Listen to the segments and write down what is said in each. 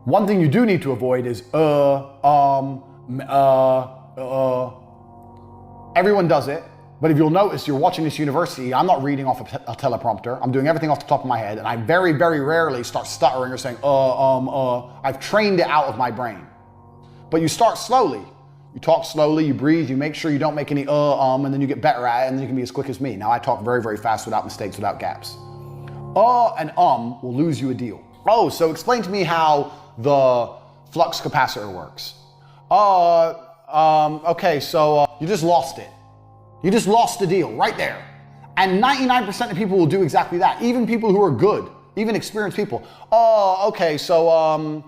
One thing you do need to avoid is Everyone does it, but if you'll notice, you're watching this university, I'm not reading off a teleprompter. I'm doing everything off the top of my head, and I very, very rarely start stuttering or saying, I've trained it out of my brain. But you start slowly. You talk slowly, you breathe, you make sure you don't make any and then you get better at it, and then you can be as quick as me. Now I talk very, very fast without mistakes, without gaps. And will lose you a deal. Oh, so explain to me how the flux capacitor works. Okay, so you just lost it. You just lost the deal right there. And 99% of people will do exactly that. Even people who are good, even experienced people. Okay, so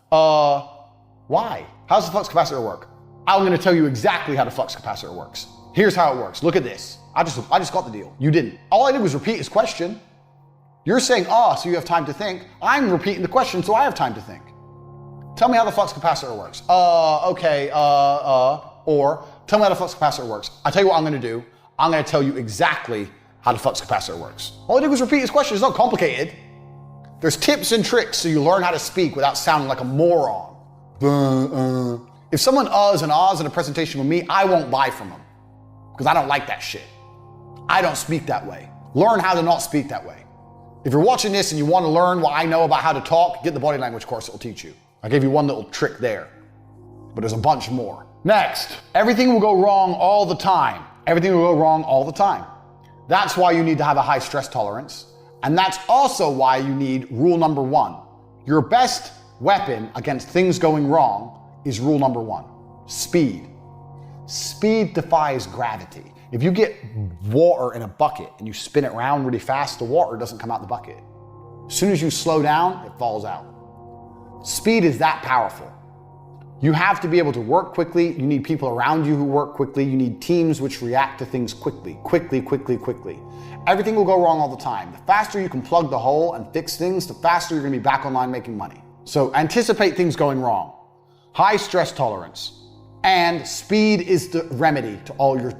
why? How does the flux capacitor work? I'm gonna tell you exactly how the flux capacitor works. Here's how it works. Look at this. I just got the deal. You didn't. All I did was repeat his question. You're saying, so you have time to think. I'm repeating the question, so I have time to think. Tell me how the flux capacitor works. Okay, or tell me how the flux capacitor works. I'll tell you what I'm gonna do. I'm gonna tell you exactly how the flux capacitor works. All I did was repeat his question. It's not complicated. There's tips and tricks so you learn how to speak without sounding like a moron. If someone uhs and ahs in a presentation with me, I won't buy from them because I don't like that shit. I don't speak that way. Learn how to not speak that way. If you're watching this and you want to learn what I know about how to talk, get the body language course, it'll teach you. I gave you one little trick there, but there's a bunch more. Next, everything will go wrong all the time. Everything will go wrong all the time. That's why you need to have a high stress tolerance. And that's also why you need rule number 1. Your best weapon against things going wrong is rule number 1, speed. Speed defies gravity. If you get water in a bucket and you spin it around really fast, the water doesn't come out the bucket. As soon as you slow down, it falls out. Speed is that powerful. You have to be able to work quickly. You need people around you who work quickly. You need teams which react to things quickly. Everything will go wrong all the time. The faster you can plug the hole and fix things, the faster you're gonna be back online making money. So anticipate things going wrong. High stress tolerance. And speed is the remedy to all your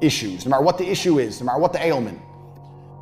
issues. No matter what the issue is, no matter what the ailment,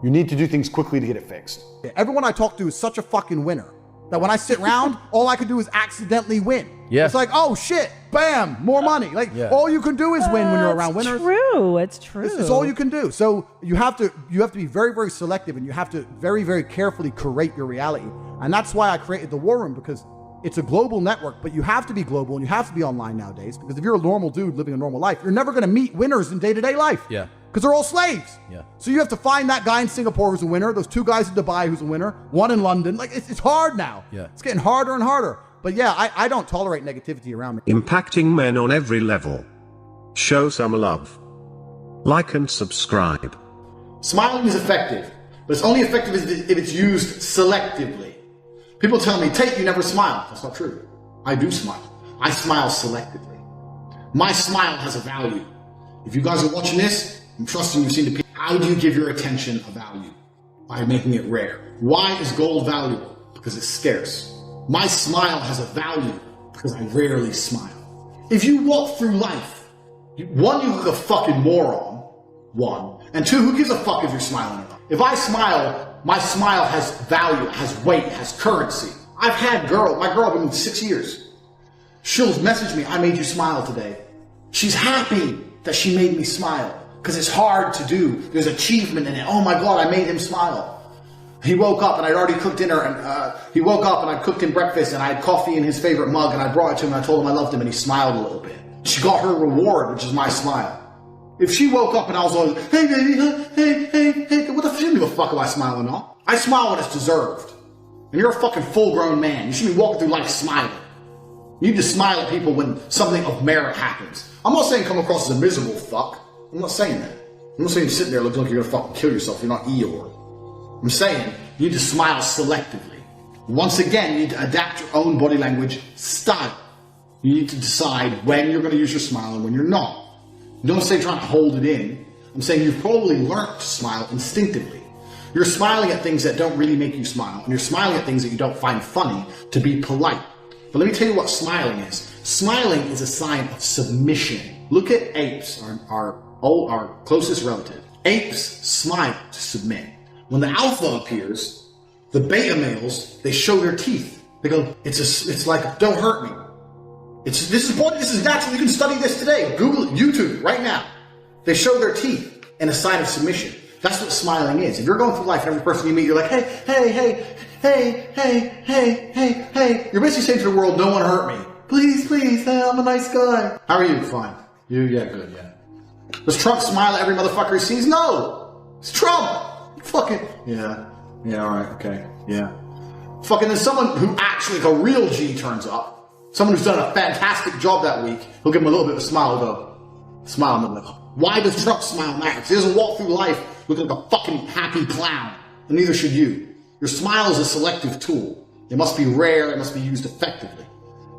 you need to do things quickly to get it fixed. Everyone I talk to is such a fucking winner that when I sit around, all I can do is accidentally win. Yeah. It's like, oh shit, bam, more money. Like all you can do is win when you're around winners. It's true. It's all you can do. So you have to be very, very selective, and you have to very, very carefully curate your reality. And that's why I created the War Room, because it's a global network, but you have to be global and you have to be online nowadays, because if you're a normal dude living a normal life, you're never going to meet winners in day-to-day life. Yeah. Because they're all slaves. Yeah. So you have to find that guy in Singapore who's a winner, those 2 guys in Dubai who's a winner, one in London. Like it's hard now. Yeah. It's getting harder and harder. But yeah, I don't tolerate negativity around me. Impacting men on every level. Show some love. Like and subscribe. Smiling is effective, but it's only effective if it's used selectively. People tell me, Tate, you never smile. That's not true. I do smile. I smile selectively. My smile has a value. If you guys are watching this, I'm trusting you've seen the people. How do you give your attention a value? By making it rare. Why is gold valuable? Because it's scarce. My smile has a value because I rarely smile. If you walk through life, 1, you look a fucking moron, 1. And 2, who gives a fuck if you're smiling or not? If I smile, my smile has value, has weight, has currency. I've had my girl been 6 years. She'll message me, I made you smile today. She's happy that she made me smile because it's hard to do. There's achievement in it. Oh my God, I made him smile. He woke up and I'd already cooked dinner, and he woke up and I cooked him breakfast, and I had coffee in his favorite mug, and I brought it to him and I told him I loved him, and he smiled a little bit. She got her reward, which is my smile. If she woke up and I was like, hey baby, hey, what the fuck, you don't give a fuck if I smile or not. I smile when it's deserved. And you're a fucking full-grown man. You should be walking through life smiling. You need to smile at people when something of merit happens. I'm not saying come across as a miserable fuck. I'm not saying that. I'm not saying sit there looking like you're gonna fucking kill yourself. You're not Eeyore. I'm saying you need to smile selectively. Once again, you need to adapt your own body language style. You need to decide when you're going to use your smile and when you're not. Don't say trying to hold it in. I'm saying you've probably learned to smile instinctively. You're smiling at things that don't really make you smile, and you're smiling at things that you don't find funny to be polite. But let me tell you what smiling is. Smiling is a sign of submission. Look at apes, our closest relative. Apes smile to submit. When the alpha appears, the beta males, they show their teeth. They go, it's like, don't hurt me. This is natural. You can study this today. Google it, YouTube right now. They show their teeth in a sign of submission. That's what smiling is. If you're going through life and every person you meet, you're like, hey, hey, hey, hey, hey, hey, hey, hey. You're basically saying to the world, no one hurt me. Please, please, hey, I'm a nice guy. How are you? Fine. You? Yeah, good, yeah. Does Trump smile at every motherfucker he sees? No! It's Trump! Fucking, yeah, alright, okay, yeah. Fucking there's someone who actually, like a real G turns up, someone who's done a fantastic job that week, he'll give him a little bit of a smile, go, smile, and they'll be like, why does Trump smile now? Because he doesn't walk through life looking like a fucking happy clown, and neither should you. Your smile is a selective tool. It must be rare, it must be used effectively.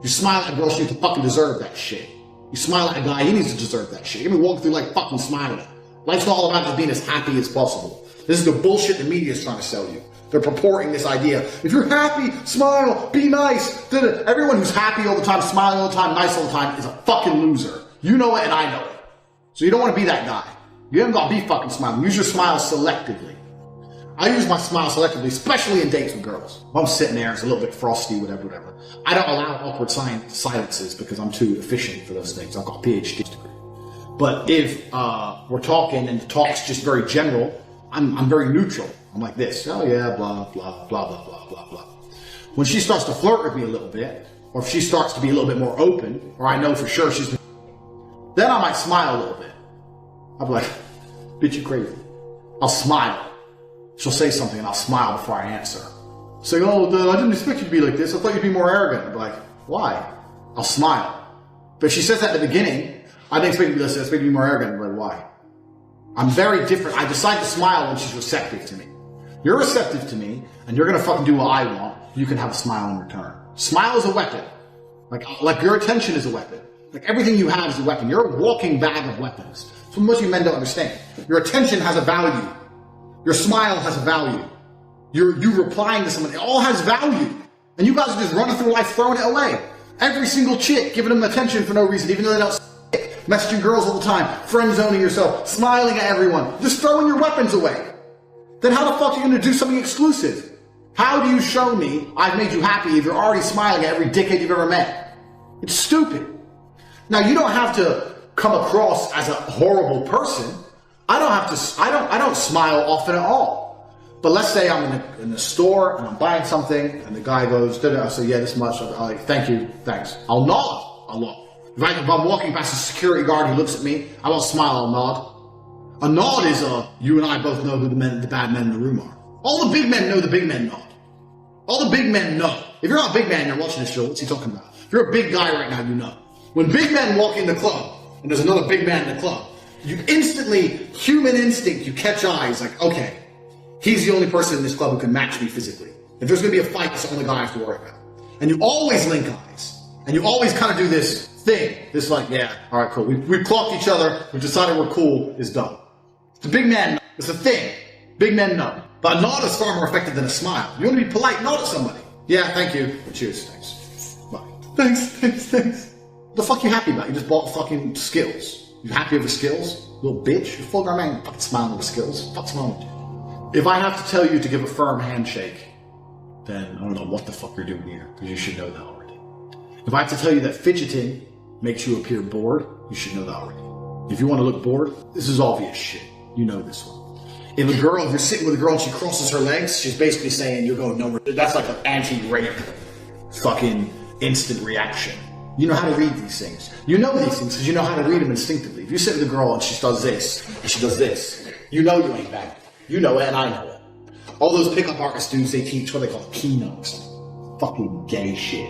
You smile at a girl, she needs to fucking deserve that shit. You smile at a guy, he needs to deserve that shit. You can walk through like fucking smiling. Life's not all about just being as happy as possible. This is the bullshit the media is trying to sell you. They're purporting this idea. If you're happy, smile, be nice. Everyone who's happy all the time, smiling all the time, nice all the time is a fucking loser. You know it and I know it. So you don't want to be that guy. You haven't got to be fucking smiling. Use your smile selectively. I use my smile selectively, especially in dates with girls. If I'm sitting there, it's a little bit frosty, whatever. I don't allow awkward silences because I'm too efficient for those things. I've got a PhD degree. But if we're talking and the talk's just very general, I'm very neutral. I'm like this. Oh yeah, blah, blah, blah, blah, blah, blah, blah. When she starts to flirt with me a little bit, or if she starts to be a little bit more open, or I know for sure then I might smile a little bit. I'll be like, bitch, you crazy. I'll smile. She'll say something and I'll smile before I answer. Say, oh, I didn't expect you to be like this. I thought you'd be more arrogant. I'll be like, why? I'll smile. But if she says that at the beginning, I didn't expect you to be this. I expect you to be more arrogant. I'm like, why? I'm very different. I decide to smile when she's receptive to me. You're receptive to me, and you're going to fucking do what I want. You can have a smile in return. Smile is a weapon. Like your attention is a weapon. Like everything you have is a weapon. You're a walking bag of weapons. So most of you men don't understand. Your attention has a value. Your smile has a value. You replying to someone, it all has value. And you guys are just running through life throwing it away. Every single chick giving them attention for no reason, even though they don't messaging girls all the time, friend zoning yourself, smiling at everyone, just throwing your weapons away. Then how the fuck are you going to do something exclusive? How do you show me I've made you happy if you're already smiling at every dickhead you've ever met? It's stupid. Now you don't have to come across as a horrible person. I don't smile often at all. But let's say I'm in the store and I'm buying something and the guy goes, I say, yeah, this much. I'm like, thank you, thanks. I'll nod. I'll nod. If I'm walking past a security guard who looks at me, I won't smile, I'll nod. A nod is you and I both know who the bad men in the room are. All the big men know the big men nod. All the big men know. If you're not a big man, you're watching this show, what's he talking about? If you're a big guy right now, you know. When big men walk in the club, and there's another big man in the club, you instantly, human instinct, you catch eyes like, okay, he's the only person in this club who can match me physically. If there's going to be a fight, it's the only guy I have to worry about. And you always link eyes. And you always kind of do this thing. This like, yeah, all right, cool. We've clocked each other. We've decided we're cool. It's done. It's a big man. It's a thing. Big men know. But a nod is far more effective than a smile. You want to be polite, nod at somebody. Yeah, thank you. Cheers, thanks. Bye. Thanks. What the fuck you happy about? You just bought fucking skills. You happy over skills? Little bitch. You're full-grown man. Fucking smiling over skills. What's wrong with you? If I have to tell you to give a firm handshake, then I don't know what the fuck you're doing here, because you should know that already. If I have to tell you that fidgeting makes you appear bored, you should know that already. If you want to look bored, this is obvious shit. You know this one. If you're sitting with a girl and she crosses her legs, she's basically saying you're going nowhere. That's like an anti-rape fucking instant reaction. You know how to read these things. You know these things because you know how to read them instinctively. If you sit with a girl and she does this, and she does this, you know you ain't bad. You know it and I know it. All those pickup artist dudes, they teach what they call keynotes. Fucking gay shit.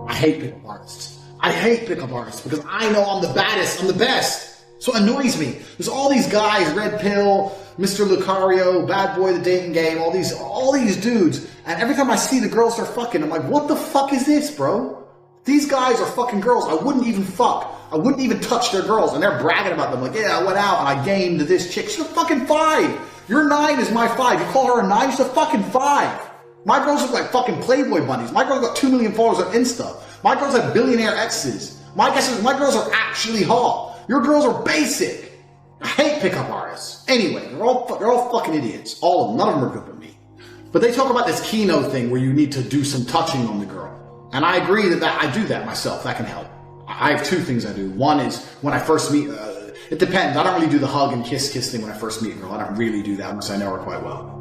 I hate pickup artists. I hate pickup artists because I know I'm the baddest, I'm the best. So it annoys me. There's all these guys, Red Pill, Mr. Lucario, Bad Boy, The Dating Game, all these dudes. And every time I see the girls they're fucking, I'm like, what the fuck is this, bro? These guys are fucking girls. I wouldn't even fuck. I wouldn't even touch their girls. And they're bragging about them like, yeah, I went out and I gamed this chick. She's a fucking 5. Your 9 is my 5. You call her a 9? She's a fucking 5. My girls look like fucking Playboy bunnies. My girls got 2 million followers on Insta. My girls have billionaire exes. My girls are actually hot. Your girls are basic. I hate pickup artists. Anyway, they're all fucking idiots. All of them. None of them are good with me. But they talk about this keynote thing where you need to do some touching on the girl. And I agree that I do that myself. That can help. I have two things I do. One is when I first meet, it depends. I don't really do the hug and kiss thing when I first meet a girl. I don't really do that unless I know her quite well.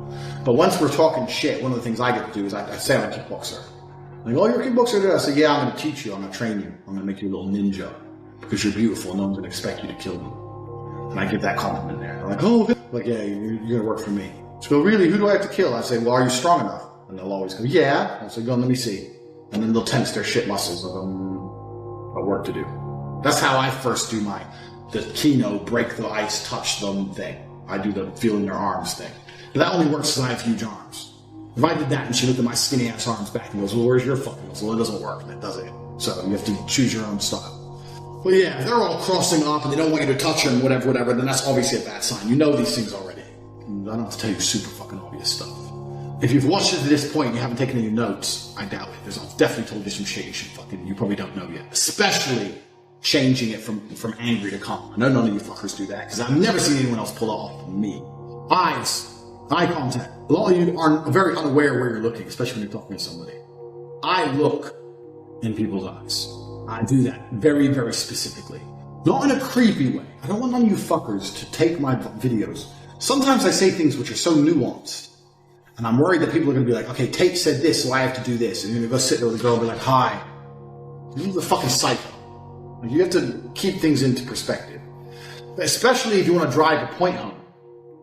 But once we're talking shit, one of the things I get to do is I say I'm a kickboxer. Like, oh, you're a kickboxer? I say, yeah, I'm going to teach you. I'm going to train you. I'm going to make you a little ninja because you're beautiful and no one's going to expect you to kill me. And I give that compliment there. They're like, oh, like, yeah, you're going to work for me. So go, really? Who do I have to kill? I say, well, are you strong enough? And they'll always go, yeah. I say, go, let me see. And then they'll tense their shit muscles of work to do. That's how I first do the Kino, break the ice, touch them thing. I do the feeling their arms thing. But that only works because I have huge arms. If I did that and she looked at my skinny ass arms back and goes, well, where's your fucking muscle? Well, it doesn't work, that does it. So you have to choose your own style. Well, yeah, if they're all crossing up and they don't want you to touch them, whatever, then that's obviously a bad sign. You know these things already. I don't have to tell you super fucking obvious stuff. If you've watched it to this point and you haven't taken any notes, I doubt it. I've definitely told you some shit you probably don't know yet. Especially changing it from angry to calm. I know none of you fuckers do that, because I've never seen anyone else pull it off from me. Eyes. Eye contact. A lot of you are very unaware where you're looking, especially when you're talking to somebody. I look in people's eyes. I do that very, very specifically. Not in a creepy way. I don't want none of you fuckers to take my videos. Sometimes I say things which are so nuanced, and I'm worried that people are going to be like, okay, Tate said this, so I have to do this. And you're going to go sit there with a girl and be like, hi. You're a fucking psycho. You have to keep things into perspective. Especially if you want to drive a point home.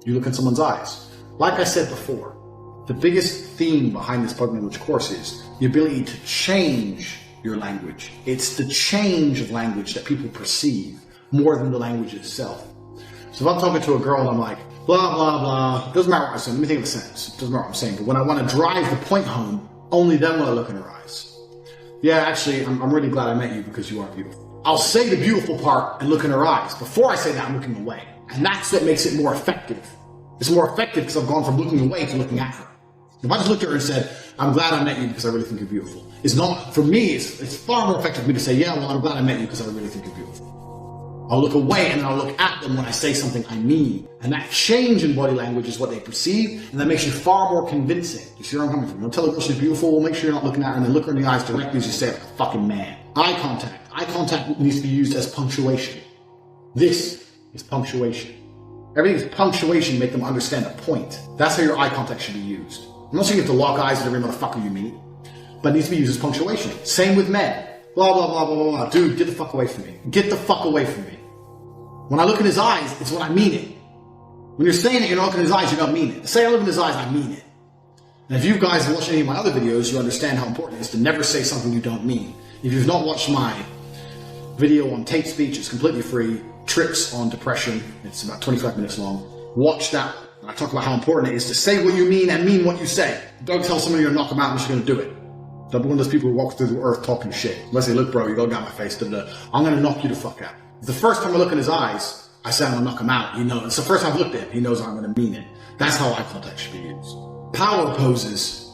You look in someone's eyes. Like I said before, the biggest theme behind this spoken language course is the ability to change your language. It's the change of language that people perceive more than the language itself. So if I'm talking to a girl and I'm like, blah, blah, blah, it doesn't matter what I'm saying. Let me think of a sentence. It doesn't matter what I'm saying. But when I want to drive the point home, only then will I look in her eyes. Yeah, actually, I'm really glad I met you because you are beautiful. I'll say the beautiful part and look in her eyes. Before I say that, I'm looking away. And that's what makes it more effective. It's more effective because I've gone from looking away to looking at her. If I just looked at her and said, I'm glad I met you because I really think you're beautiful. It's not, for me, it's far more effective for me to say, yeah, well, I'm glad I met you because I really think you're beautiful. I'll look away and then I'll look at them when I say something I mean. And that change in body language is what they perceive, and that makes you far more convincing. You see where I'm coming from? Don't tell a girl she's beautiful, well, make sure you're not looking at her and then look her in the eyes directly as you say it like a fucking man. Eye contact. Eye contact needs to be used as punctuation. This is punctuation. Everything's punctuation, make them understand a point. That's how your eye contact should be used. I'm not saying you have to lock eyes with every motherfucker you meet, but it needs to be used as punctuation. Same with men. Blah, blah, blah, blah, blah, blah. Dude, get the fuck away from me. Get the fuck away from me. When I look in his eyes, it's when I mean it. When you're saying it, you're not looking in his eyes, you don't mean it. Say I look in his eyes, I mean it. And if you guys watch any of my other videos, you understand how important it is to never say something you don't mean. If you've not watched my video on Tate speech, it's completely free. Tricks on depression. It's about 25 minutes long. Watch that. And I talk about how important it is to say what you mean and mean what you say. Don't tell somebody you're going to knock them out and you're going to do it. Don't be one of those people who walk through the earth talking shit. Unless they look, bro, you go down my face. I'm going to knock you the fuck out. The first time I look in his eyes, I say I'm going to knock him out. You know, it's the first time I've looked at him. He knows I'm going to mean it. That's how eye contact should be used. Power poses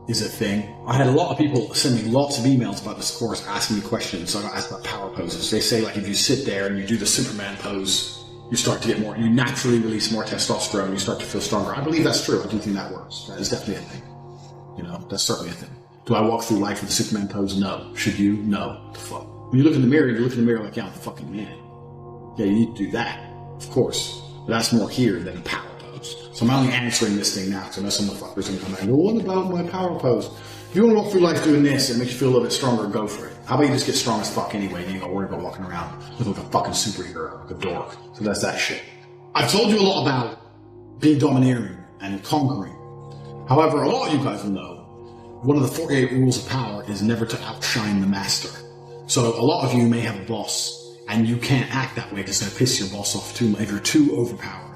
is a thing. I had a lot of people send me lots of emails about this course asking me questions. So I got asked about power poses. They say, like, if you sit there and you do the Superman pose, you start to get more, you naturally release more testosterone, you start to feel stronger. I believe that's true. I do think that works. That is definitely a thing. You know, that's certainly a thing. Do I walk through life with the Superman pose? No. Should you? No. What the fuck? When you look in the mirror, you look in the mirror like, yeah, I'm the fucking man. Yeah, you need to do that. Of course. But that's more here than a power pose. So I'm only answering this thing now because I know some motherfuckers are going to come back and go, what about my power pose? If you want to walk through life doing this and it makes you feel a little bit stronger, go for it. How about you just get strong as fuck anyway and you ain't gonna worry about walking around looking like a fucking superhero, like a dork. So that's that shit. I've told you a lot about being domineering and conquering. However, a lot of you guys will know one of the 48 rules of power is never to outshine the master. So a lot of you may have a boss and you can't act that way because it's going to piss your boss off too much if you're too overpowering.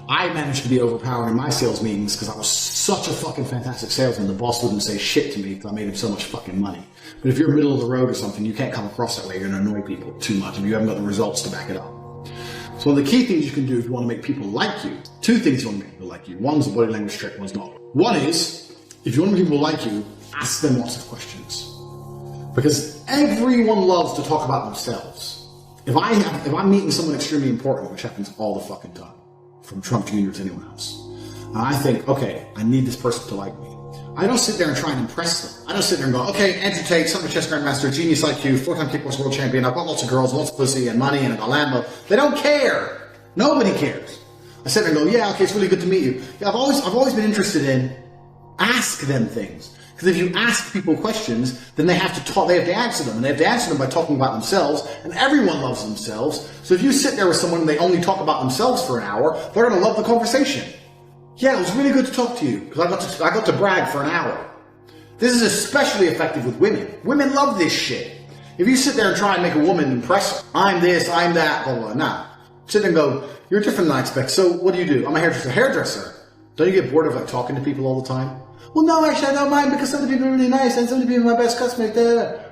I managed to be overpowering in my sales meetings because I was such a fucking fantastic salesman. The boss wouldn't say shit to me because I made him so much fucking money. But if you're middle of the road or something, you can't come across that way. You're going to annoy people too much if you haven't got the results to back it up. So one of the key things you can do if you want to make people like you, two things you want to make people like you. One's a body language trick, one's not. One is, if you want to make people like you, ask them lots of questions. Because everyone loves to talk about themselves. If I'm meeting someone extremely important, which happens all the fucking time, from Trump Jr. to anyone else, and I think, okay, I need this person to like me. I don't sit there and try and impress them. I don't sit there and go, okay, Andrew Tate, son of a chess grandmaster, genius IQ, 4-time kickboxing world champion, I've got lots of girls, lots of pussy and money and a Lambo. They don't care. Nobody cares. I sit there and go, yeah, okay, it's really good to meet you. Yeah, I've always been interested in ask them things. Because if you ask people questions, then they have to talk, they have to answer them. And they have to answer them by talking about themselves. And everyone loves themselves. So if you sit there with someone and they only talk about themselves for an hour, they're going to love the conversation. Yeah, it was really good to talk to you. Because I got to brag for an hour. This is especially effective with women. Women love this shit. If you sit there and try and make a woman impress her, I'm this, I'm that, blah, blah, nah. Sit there and go, you're different than I expect. So what do? I'm a hairdresser. Hairdresser. Don't you get bored of like talking to people all the time? Well, no, actually, I don't mind because some of the people are really nice and some of the people are my best customers.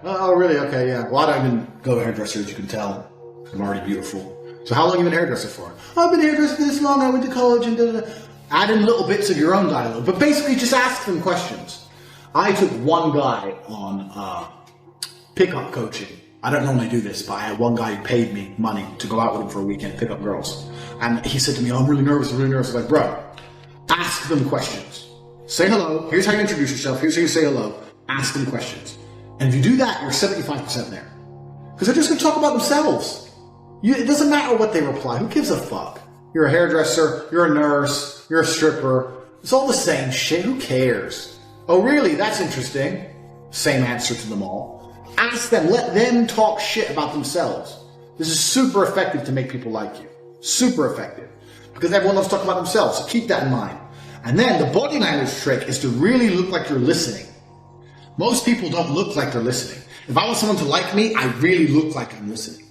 Oh, really? Okay, yeah. Well, I don't even go to hairdresser, as you can tell. I'm already beautiful. So how long have you been a hairdresser for? I've been a hairdresser this long. I went to college and da-da-da. Add in little bits of your own dialogue. But basically, just ask them questions. I took one guy on pickup coaching. I don't normally do this, but I had one guy who paid me money to go out with him for a weekend and pick up girls. And he said to me, oh, I'm really nervous. I was like, bro, ask them questions. Say hello. Here's how you introduce yourself. Here's how you say hello. Ask them questions. And if you do that, you're 75% there. Because they're just going to talk about themselves. It doesn't matter what they reply. Who gives a fuck? You're a hairdresser. You're a nurse. You're a stripper. It's all the same shit. Who cares? Oh, really? That's interesting. Same answer to them all. Ask them. Let them talk shit about themselves. This is super effective to make people like you. Super effective. Because everyone loves talking about themselves. So keep that in mind. And then the body language trick is to really look like you're listening. Most people don't look like they're listening. If I want someone to like me, I really look like I'm listening.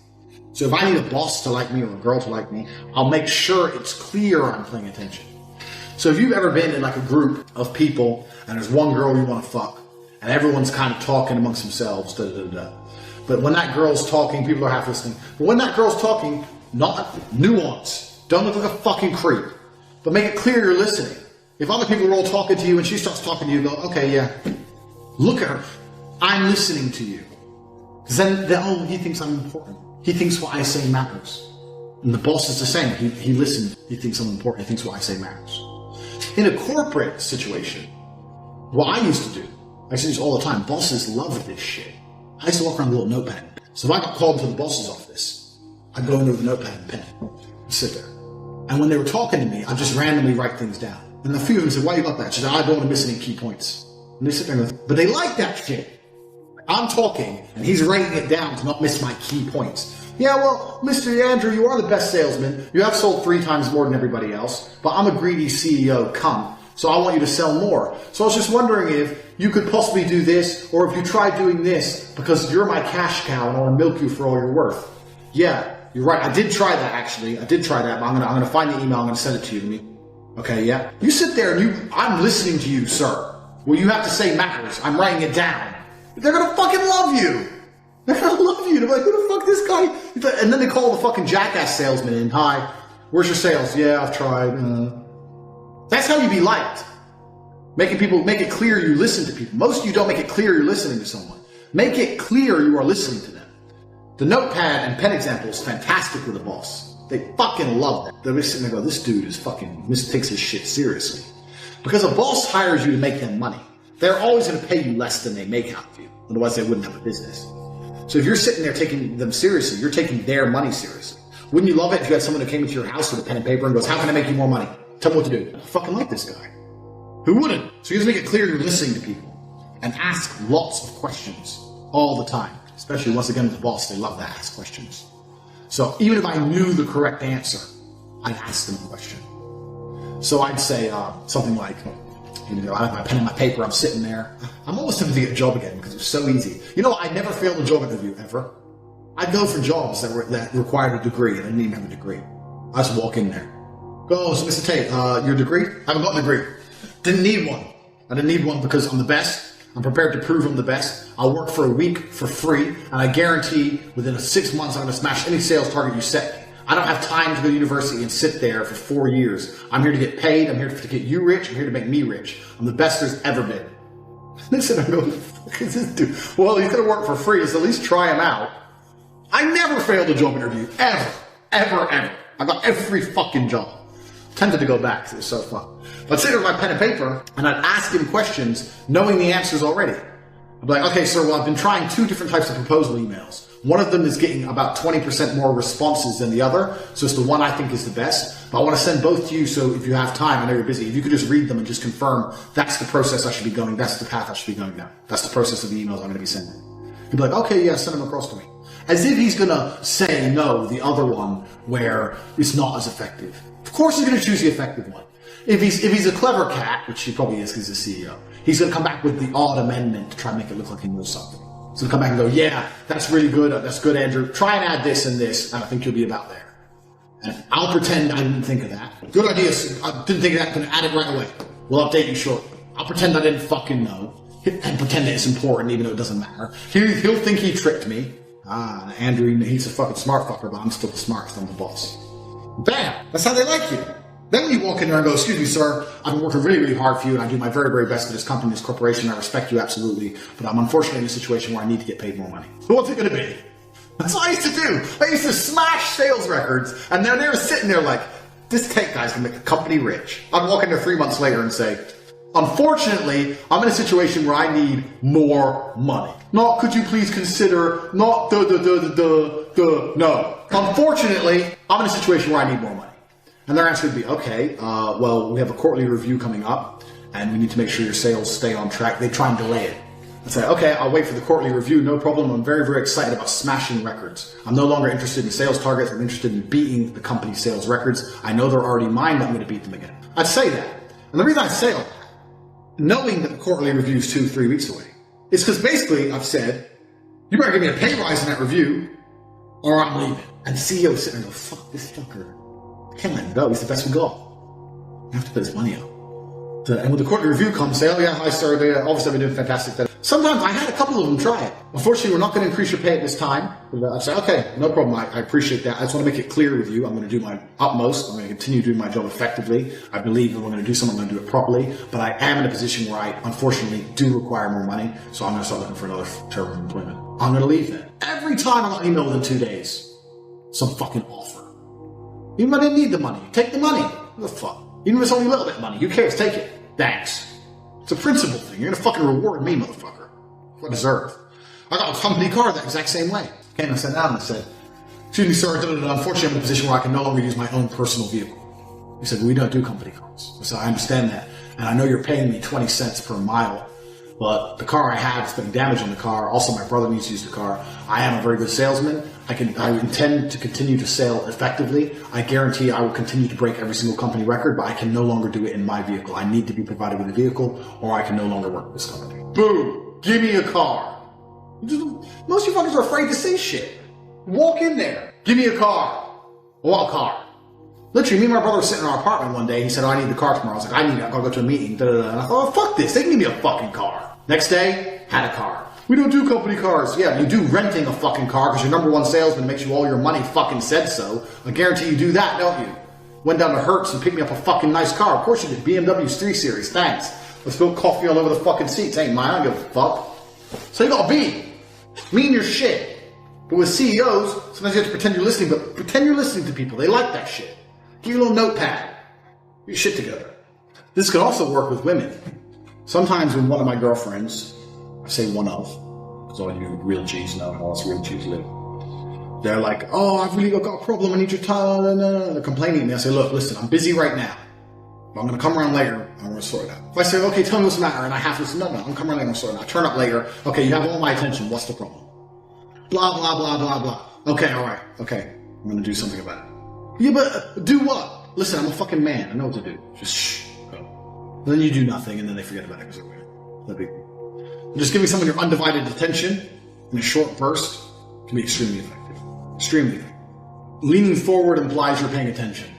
So if I need a boss to like me or a girl to like me, I'll make sure it's clear I'm paying attention. So if you've ever been in like a group of people and there's one girl you want to fuck and everyone's kind of talking amongst themselves, but when that girl's talking, people are half listening. But when that girl's talking, not nuance. Don't look like a fucking creep, but make it clear you're listening. If other people are all talking to you and she starts talking to you, go, okay, yeah, look at her. I'm listening to you. Because then, oh, he thinks I'm important. He thinks what I say matters. And the boss is the same. He listens. He thinks I'm important. He thinks what I say matters. In a corporate situation, what I used to do, I used to do this all the time. Bosses love this shit. I used to walk around with a little notepad. So if I got called to the boss's office, I'd go in there with a notepad and pen and sit there. And when they were talking to me, I'd just randomly write things down. And a few of them said, why you got that? She said, I don't want to miss any key points. And they sit there and go, but they like that shit. I'm talking, and he's writing it down to not miss my key points. Yeah, well, Mr. Andrew, you are the best salesman. You have sold 3 times more than everybody else, but I'm a greedy CEO cunt, so I want you to sell more. So I was just wondering if you could possibly do this, or if you tried doing this, because you're my cash cow and I want to milk you for all you're worth. Yeah, you're right. I did try that, actually. I did try that, but I'm gonna find the email. I'm gonna send it to you. Okay, yeah? You sit there and I'm listening to you, sir. What you have to say matters. I'm writing it down. They're gonna fucking love you. They're gonna love you. They're like, who the fuck this guy? And then they call the fucking jackass salesman in. Hi, where's your sales? Yeah, I've tried. That's how you be liked. Make it clear you listen to people. Most of you don't make it clear you're listening to someone. Make it clear you are listening to them. The notepad and pen example is fantastic with a boss. They fucking love that. They're sitting there going, this dude is fucking, takes his shit seriously. Because a boss hires you to make them money. They're always going to pay you less than they make out of you. Otherwise they wouldn't have a business. So if you're sitting there taking them seriously, you're taking their money seriously. Wouldn't you love it if you had someone who came into your house with a pen and paper and goes, how can I make you more money? Tell me what to do. I fucking like this guy. Who wouldn't? So you just make it clear you're listening to people. And ask lots of questions all the time. Especially once again with the boss, they love to ask questions. So even if I knew the correct answer, I'd ask them a question. So I'd say something like, I have my pen and my paper, I'm sitting there. I'm almost tempted to get a job again because it was so easy. I never failed a job interview, ever. I'd go for jobs that required a degree, and I didn't even have a degree. I just walk in there. Go, so Mr. Tate, your degree? I haven't got a degree. Didn't need one. I didn't need one because I'm the best. I'm prepared to prove I'm the best. I'll work for a week for free, and I guarantee within 6 months I'm going to smash any sales target you set me. I don't have time to go to university and sit there for 4 years. I'm here to get paid. I'm here to get you rich. I'm here to make me rich. I'm the best there's ever been. Listen, I go, what the fuck is this dude? Well, he's going to work for free, so at least try him out. I never failed a job interview. Ever. Ever, ever. I got every fucking job. Tempted to go back because it was so fun. But I'd sit there with my pen and paper and I'd ask him questions knowing the answers already. I'd be like, okay, sir, well, I've been trying 2 different types of proposal emails. One of them is getting about 20% more responses than the other, so it's the one I think is the best. But I want to send both to you, so if you have time, I know you're busy, if you could just read them and just confirm that's the process I should be going, that's the path I should be going down. That's the process of the emails I'm going to be sending. He'd be like, okay, yeah, send them across to me. As if he's going to say no, the other one, where it's not as effective. Of course he's going to choose the effective one. If he's a clever cat, which he probably is because he's a CEO, he's going to come back with the odd amendment to try and make it look like he knows something. He's going to come back and go, yeah, that's really good. That's good, Andrew. Try and add this and this, and I think you'll be about there. And I'll pretend I didn't think of that. Good idea. I didn't think of that. I'm going to add it right away. We'll update you shortly. I'll pretend I didn't fucking know and pretend that it's important even though it doesn't matter. He'll think he tricked me. Andrew, he's a fucking smart fucker, but I'm still the smartest. I'm the boss. Bam! That's how they like you. Then when you walk in there and go, excuse me, sir, I've been working really, really hard for you, and I do my very, very best for this company, this corporation. I respect you absolutely, but I'm unfortunately in a situation where I need to get paid more money. So what's it going to be? That's what I used to do. I used to smash sales records, and then they were sitting there like, this Tate guy's going to make the company rich. I'd walk in there 3 months later and say, unfortunately, I'm in a situation where I need more money. Not, could you please consider, not no. Unfortunately, I'm in a situation where I need more money. And their answer would be, okay, well, we have a quarterly review coming up, and we need to make sure your sales stay on track. They try and delay it. I'd say, okay, I'll wait for the quarterly review, no problem. I'm very, very excited about smashing records. I'm no longer interested in sales targets. I'm interested in beating the company's sales records. I know they're already mine, but I'm going to beat them again. I'd say that. And the reason I say all that, knowing that the quarterly review is 2-3 weeks away, is because basically I've said, you better give me a pay rise in that review, or I'm leaving. And the CEO is sitting there and go, fuck this fucker. I can't let him go. He's the best we got. I have to put his money out. And when the quarterly review comes, say, oh yeah, hi sir, obviously I've been doing fantastic. Sometimes I had a couple of them try it. Unfortunately, we're not going to increase your pay at this time. I say, okay, no problem. I appreciate that. I just want to make it clear with you. I'm going to do my utmost. I'm going to continue doing my job effectively. I believe that we're going to do something. I'm going to do it properly. But I am in a position where I, unfortunately, do require more money. So I'm going to start looking for another term of employment. I'm going to leave then. Every time I got an email within 2 days, some fucking offer. Even if I didn't need the money, take the money. What the fuck? Even if it's only a little bit of money, who cares? Take it. Thanks. It's a principle thing. You're gonna fucking reward me, motherfucker. What I deserve. I got a company car that exact same way. Came and sat down and I said, excuse me, sir, unfortunately I'm in a position where I can no longer use my own personal vehicle. He said, we don't do company cars. I said, I understand that. And I know you're paying me 20 cents per mile. But the car I have is putting damage on the car. Also, my brother needs to use the car. I am a very good salesman. I intend to continue to sell effectively. I guarantee I will continue to break every single company record, but I can no longer do it in my vehicle. I need to be provided with a vehicle, or I can no longer work with this company. Boom! Give me a car. Most of you fuckers are afraid to say shit. Walk in there. Give me a car. What car? Literally, me and my brother were sitting in our apartment one day. He said, oh, I need the car tomorrow. I was like, I gotta go to a meeting. And I thought, oh, fuck this. They can give me a fucking car. Next day, had a car. We don't do company cars. Yeah, you do renting a fucking car because your number one salesman makes you all your money fucking said so. I guarantee you do that, don't you? Went down to Hertz and picked me up a fucking nice car. Of course you did. BMW's 3 Series. Thanks. Let's spill coffee all over the fucking seats. Ain't mine. I don't give a fuck. So you gotta be mean your shit. But with CEOs, sometimes you have to pretend you're listening, but pretend you're listening to people. They like that shit. Give you a little notepad. Get your shit together. This could also work with women. Sometimes when one of my girlfriends, I say one of, because all you real G's know how else real G's live. They're like, oh, I've really got a problem. I need your time. They're complaining to me. I say, look, listen, I'm busy right now. But I'm going to come around later and I'm going to sort it out. If I say, okay, tell me what's the matter, and I have to say, no, I'm going to come around later and sort it out. I turn up later. Okay, you have all my attention. What's the problem? Blah, blah, blah, blah, blah. Okay, all right. Okay, I'm going to do something about it. Yeah, but do what? Listen, I'm a fucking man. I know what to do. Just shh. Go. Then you do nothing, and then they forget about it because they're weird. No big deal. Just giving someone your undivided attention in a short burst can be extremely effective. Extremely effective. Leaning forward implies you're paying attention.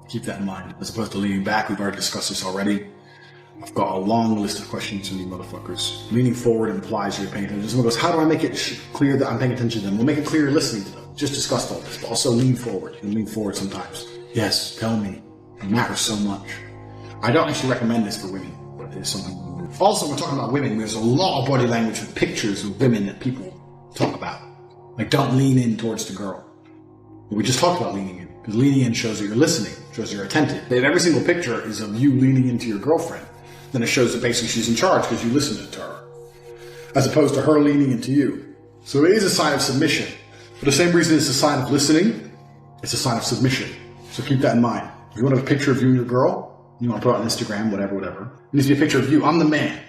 Keep that in mind. As opposed to leaning back, we've already discussed this already. I've got a long list of questions from you motherfuckers. Leaning forward implies you're paying attention. Someone goes, how do I make it clear that I'm paying attention to them? We'll make it clear you're listening to them. Just discussed all this, but also lean forward. You lean forward sometimes. Yes, tell me. It matters so much. I don't actually recommend this for women, but it is something. Also, we're talking about women. There's a lot of body language with pictures of women that people talk about. Like, don't lean in towards the girl. But we just talked about leaning in, because leaning in shows that you're listening. shows you're attentive. If every single picture is of you leaning into your girlfriend, then it shows that basically she's in charge because you listen to her, as opposed to her leaning into you. So it is a sign of submission. For the same reason it's a sign of listening, it's a sign of submission. So keep that in mind. If you want a picture of you and your girl, you want to put it on Instagram, whatever, it needs to be a picture of you. I'm the man.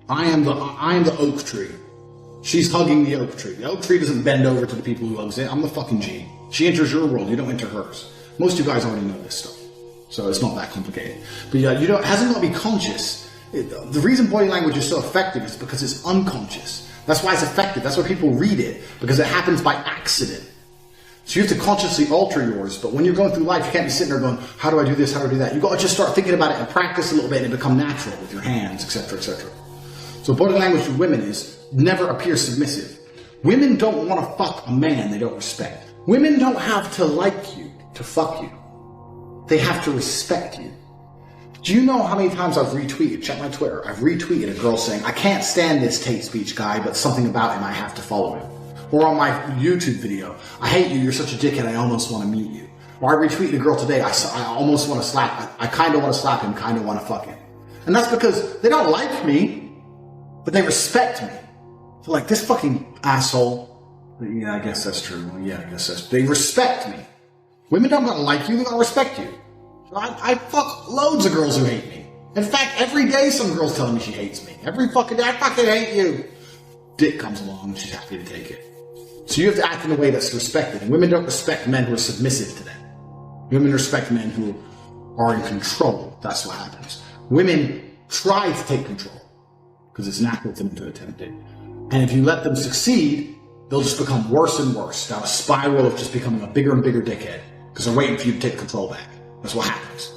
I am the oak tree. She's hugging the oak tree. The oak tree doesn't bend over to the people who hugs it. I'm the fucking G. She enters your world, you don't enter hers. Most of you guys already know this stuff, so it's not that complicated. But yeah, it hasn't got to be conscious. The reason body language is so effective is because it's unconscious. That's why it's effective. That's why people read it, because it happens by accident. So you have to consciously alter yours, but when you're going through life, you can't be sitting there going, how do I do this, how do I do that? You've got to just start thinking about it and practice a little bit and become natural with your hands, etc., etc. So body language with women is never appear submissive. Women don't want to fuck a man they don't respect. Women don't have to like you to fuck you. They have to respect you. Do you know how many times I've retweeted, check my Twitter, I've retweeted a girl saying, I can't stand this Tate speech guy, but something about him I have to follow him. Or on my YouTube video, I hate you, you're such a dickhead, I almost want to meet you. Or I retweeted a girl today, I almost want to slap, I kind of want to slap him, kind of want to fuck him. And that's because they don't like me, but they respect me. So like, this fucking asshole, yeah, I guess that's true. Well, yeah, I guess that's, they respect me. Women don't gotta like you, they gotta respect you. So I fuck loads of girls who hate me. In fact, every day some girl's telling me she hates me. Every fucking day, I fucking hate you. Dick comes along, she's happy to take it. So you have to act in a way that's respected. And women don't respect men who are submissive to them. Women respect men who are in control. That's what happens. Women try to take control because it's natural for them to attempt it. And if you let them succeed, they'll just become worse and worse, down a spiral of just becoming a bigger and bigger dickhead because they're waiting for you to take control back. That's what happens.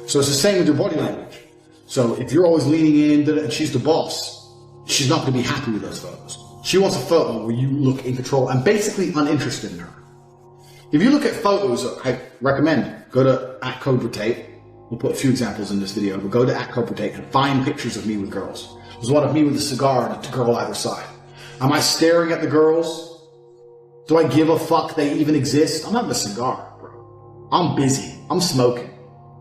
So it's the same with your body language. So if you're always leaning in and she's the boss, she's not going to be happy with those photos. She wants a photo where you look in control and basically uninterested in her. If you look at photos, I recommend go to @CobraTate. We'll put a few examples in this video, but go to @CobraTate and find pictures of me with girls. There's one of me with a cigar and a girl either side. Am I staring at the girls? Do I give a fuck they even exist? I'm having a cigar, bro. I'm busy. I'm smoking.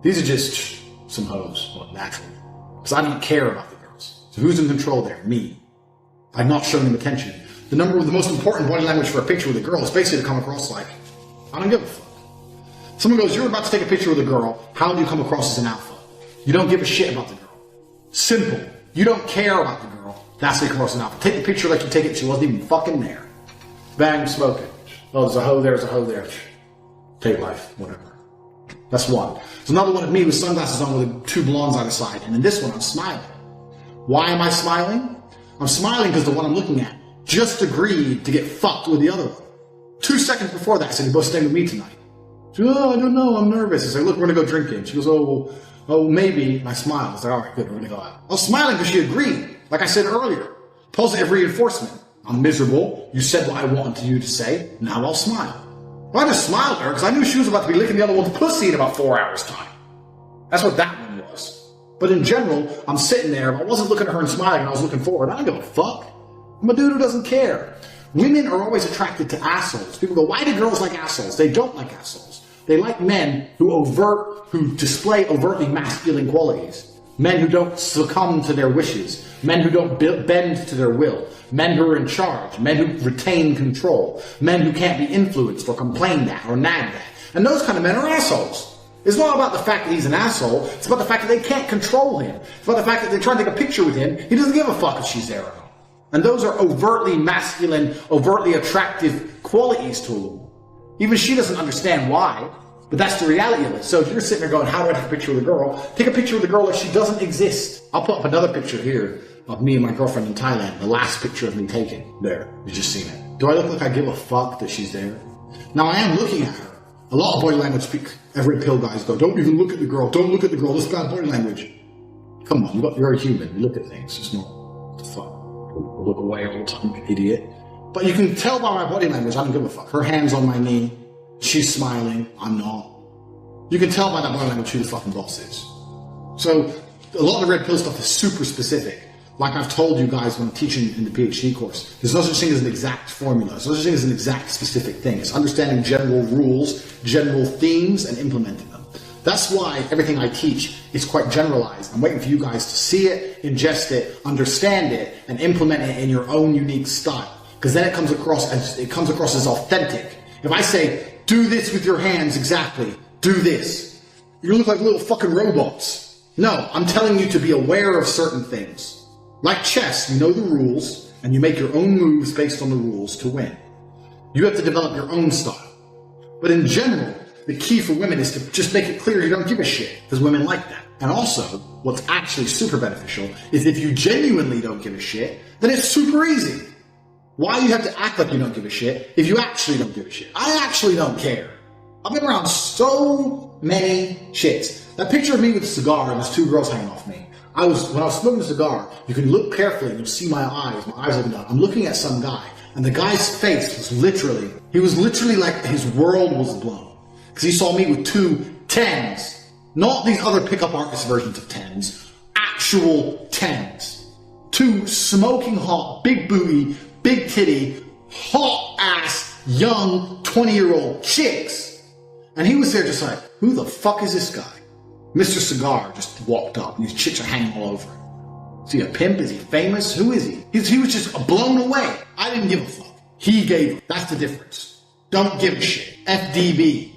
These are just some hoes, well, naturally. Because I don't care about the girls. So who's in control there? Me. I'm not showing them attention. The most important body language for a picture with a girl is basically to come across like, I don't give a fuck. Someone goes, you're about to take a picture with a girl. How do you come across as an alpha? You don't give a shit about the girl. Simple. You don't care about the girl. That's how you come across as an alpha. Take the picture like you take it. She wasn't even fucking there. Bang, smoking. Oh, there's a hoe there, there's a hoe there. Take life, whatever. That's one. There's another one of me with sunglasses on with two blondes either side. And in this one, I'm smiling. Why am I smiling? I'm smiling because the one I'm looking at just agreed to get fucked with the other one. 2 seconds before that, I said, you're both staying with me tonight. She goes, oh, I don't know, I'm nervous. I said, look, we're going to go drinking. She goes, oh, maybe. And I smiled. I was like, all right, good, we're going to go out. I was smiling because she agreed. Like I said earlier, positive reinforcement. I'm miserable. You said what I wanted you to say. Now I'll smile. Well, I just smiled at her because I knew she was about to be licking the other one's pussy in about 4 hours' time. That's what that one was. But in general, I'm sitting there. If I wasn't looking at her and smiling and I was looking forward, I don't give a fuck. I'm a dude who doesn't care. Women are always attracted to assholes. People go, why do girls like assholes? They don't like assholes. They like men who display overtly masculine qualities. Men who don't succumb to their wishes. Men who don't bend to their will. Men who are in charge. Men who retain control. Men who can't be influenced or complained at or nagged at. And those kind of men are assholes. It's not about the fact that he's an asshole. It's about the fact that they can't control him. It's about the fact that they're trying to take a picture with him. He doesn't give a fuck if she's there or not. And those are overtly masculine, overtly attractive qualities to a woman. Even she doesn't understand why, but that's the reality of it. So if you're sitting there going, how do I take a picture with a girl? Take a picture with a girl like she doesn't exist. I'll put up another picture here of me and my girlfriend in Thailand. The last picture of me taken. There. You've just seen it. Do I look like I give a fuck that she's there? Now I am looking at her. A lot of body language speak. Every pill guys go, don't even look at the girl. Don't look at the girl. That's bad body language. Come on, you're a human. You look at things. It's not what the fuck. Look away all the time, you idiot. But you can tell by my body language, I don't give a fuck. Her hand's on my knee. She's smiling. I'm not. You can tell by that body language who the fucking boss is. So a lot of the red pill stuff is super specific. Like I've told you guys when I'm teaching in the PhD course, there's no such thing as an exact formula. There's no such thing as an exact specific thing. It's understanding general rules, general themes, and implementing them. That's why everything I teach is quite generalized. I'm waiting for you guys to see it, ingest it, understand it, and implement it in your own unique style. Because then it comes across as authentic. If I say, do this with your hands exactly, do this, you're gonna look like little fucking robots. No, I'm telling you to be aware of certain things. Like chess, you know the rules, and you make your own moves based on the rules to win. You have to develop your own style. But in general, the key for women is to just make it clear you don't give a shit, because women like that. And also, what's actually super beneficial is if you genuinely don't give a shit, then it's super easy. Why do you have to act like you don't give a shit if you actually don't give a shit? I actually don't care. I've been around so many chicks. That picture of me with a cigar and there's two girls hanging off me. When I was smoking a cigar, you can look carefully and you'll see my eyes looking down. I'm looking at some guy, and the guy's face was literally like his world was blown. Because he saw me with two 10s. Not these other pickup artist versions of 10s. Actual 10s. Two smoking hot, big booty, big titty, hot ass, young 20-year-old chicks. And he was there just like, who the fuck is this guy? Mr. Cigar just walked up and these chicks are hanging all over him. Is he a pimp? Is he famous? Who is he? He was just blown away. I didn't give a fuck. He gave. That's the difference. Don't give a shit. FDB.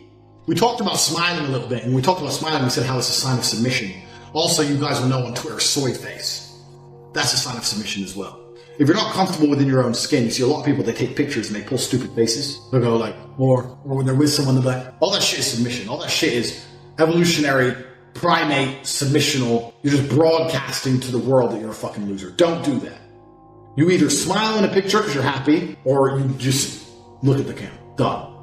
We talked about smiling a little bit, and we talked about smiling, we said how it's a sign of submission. Also, you guys will know on Twitter, soy face. That's a sign of submission as well. If you're not comfortable within your own skin, you see a lot of people, they take pictures and they pull stupid faces. They'll go like, or when they're with someone, they're like, all that shit is submission. All that shit is evolutionary, primate, submissional. You're just broadcasting to the world that you're a fucking loser. Don't do that. You either smile in a picture because you're happy, or you just look at the camera. Done.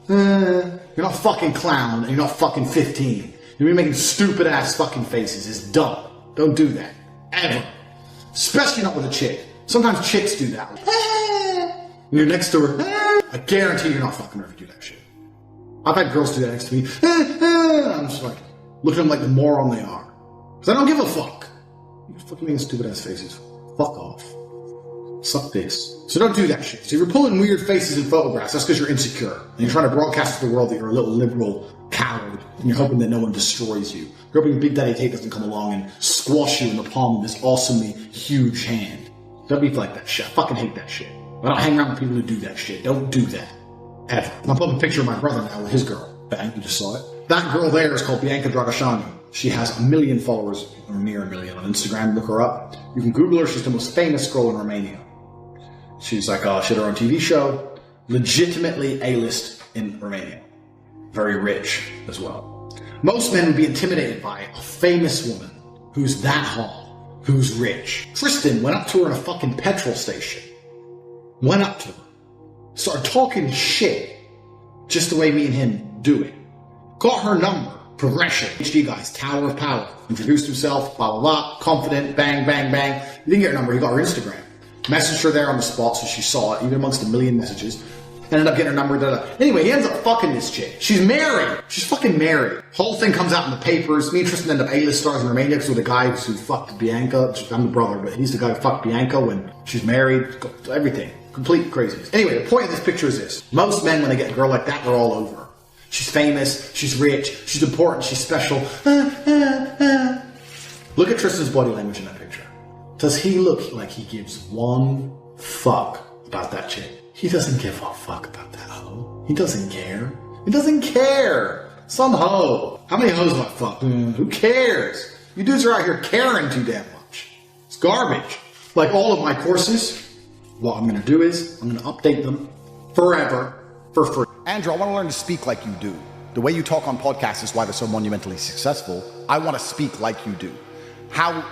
You're not fucking clown, and you're not fucking 15. You're making stupid ass fucking faces. It's dumb. Don't do that. Ever. Especially not with a chick. Sometimes chicks do that. And you're next to her. I guarantee you're not fucking her if you do that shit. I've had girls do that next to me. I'm just like, looking at them like the moron they are. Because I don't give a fuck. You're fucking making stupid ass faces. Fuck off. Suck this. So don't do that shit. So if you're pulling weird faces in photographs, that's because you're insecure. And you're trying to broadcast to the world that you're a little liberal coward. And you're hoping that no one destroys you. You're hoping Big Daddy Tate doesn't come along and squash you in the palm of his awesomely huge hand. Don't be like that shit. I fucking hate that shit. I don't hang around with people who do that shit. Don't do that. Ever. I'm putting a picture of my brother now with his girl. Bang, you just saw it. That girl there is called Bianca Dragosani. She has 1 million followers, or near 1 million on Instagram. Look her up. You can Google her. She's the most famous girl in Romania. She's like, she had her own TV show. Legitimately A-list in Romania. Very rich as well. Most men would be intimidated by a famous woman who's that hot, who's rich. Tristan went up to her in a fucking petrol station. Went up to her. Started talking shit. Just the way me and him do it. Got her number. Progression. HD guys. Tower of power. Introduced himself. Blah, blah, blah. Confident. Bang, bang, bang. He didn't get her number. He got her Instagram. Messaged her there on the spot so she saw it, even amongst 1 million messages. Ended up getting her number. Anyway, he ends up fucking this chick. She's married. She's fucking married. Whole thing comes out in the papers. Me and Tristan end up A-list stars in Romania because we're the guy who fucked Bianca. I'm the brother, but he's the guy who fucked Bianca when she's married. Everything. Complete craziness. Anyway, the point of this picture is this. Most men, when they get a girl like that, they're all over her. She's famous. She's rich. She's important. She's special. Look at Tristan's body language in that picture. Does he look like he gives one fuck about that chick? He doesn't give a fuck about that hoe. He doesn't care. He doesn't care. Some hoe. How many hoes have I fucked? Who cares? You dudes are out here caring too damn much. It's garbage. Like all of my courses, what I'm going to do is I'm going to update them forever for free. Andrew, I want to learn to speak like you do. The way you talk on podcasts is why they're so monumentally successful. I want to speak like you do. How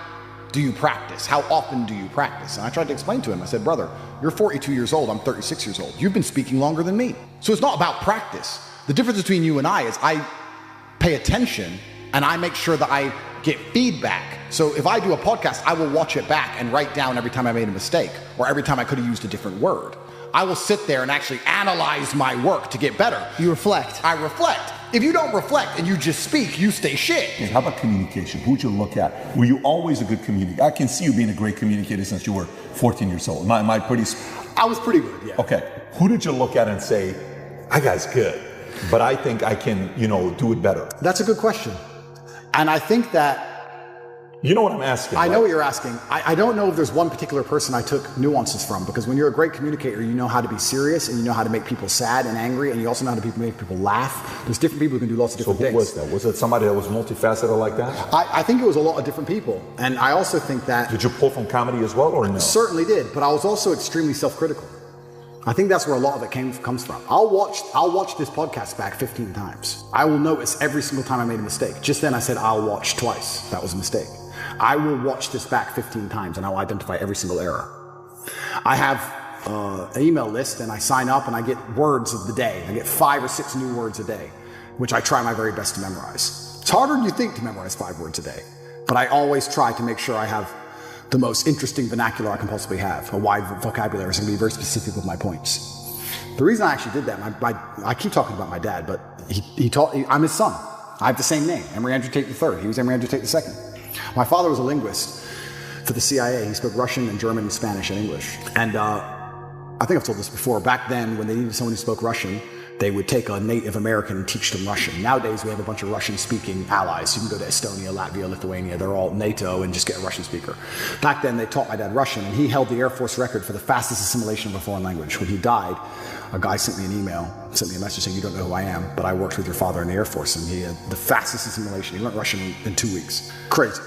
do you practice? How often do you practice? And I tried to explain to him. I said, brother, you're 42 years old. I'm 36 years old. You've been speaking longer than me. So it's not about practice. The difference between you and I is I pay attention and I make sure that I get feedback. So if I do a podcast, I will watch it back and write down every time I made a mistake or every time I could have used a different word. I will sit there and actually analyze my work to get better. You reflect. I reflect. If you don't reflect and you just speak, you stay shit. Hey, how about communication? Who'd you look at? Were you always a good communicator? I can see you being a great communicator since you were 14 years old. Am I pretty? I was pretty good, yeah. Okay. Who did you look at and say, that guy's good? but I think I can, do it better. That's a good question. And I think that you know what I'm asking. I know what you're asking. I don't know if there's one particular person I took nuances from, because when you're a great communicator, you know how to be serious and you know how to make people sad and angry, and you also know how to make people laugh. There's different people who can do lots of different things. So who was that? Was it somebody that was multifaceted like that? I think it was a lot of different people. And I also think that... Did you pull from comedy as well, or no? Certainly did, but I was also extremely self-critical. I think that's where a lot of it comes from. I'll watch this podcast back 15 times. I will notice every single time I made a mistake. Just then I said I'll watch twice. That was a mistake. I will watch this back 15 times and I will identify every single error. I have an email list and I sign up and I get words of the day. I get 5 or 6 new words a day, which I try my very best to memorize. It's harder than you think to memorize 5 words a day, but I always try to make sure I have the most interesting vernacular I can possibly have, a wide vocabulary, so I can be very specific with my points. The reason I actually did that, I keep talking about my dad, but I'm his son. I have the same name, Emory Andrew Tate III. He was Emory Andrew Tate II. My father was a linguist for the CIA. He spoke Russian and German and Spanish and English. And I think I've told this before. Back then, when they needed someone who spoke Russian, they would take a Native American and teach them Russian. Nowadays, we have a bunch of Russian-speaking allies. You can go to Estonia, Latvia, Lithuania. They're all NATO and just get a Russian speaker. Back then, they taught my dad Russian, and he held the Air Force record for the fastest assimilation of a foreign language. When he died, a guy sent me an email, sent me a message saying, "You don't know who I am, but I worked with your father in the Air Force, and he had the fastest assimilation. He learned Russian in 2 weeks. Crazy."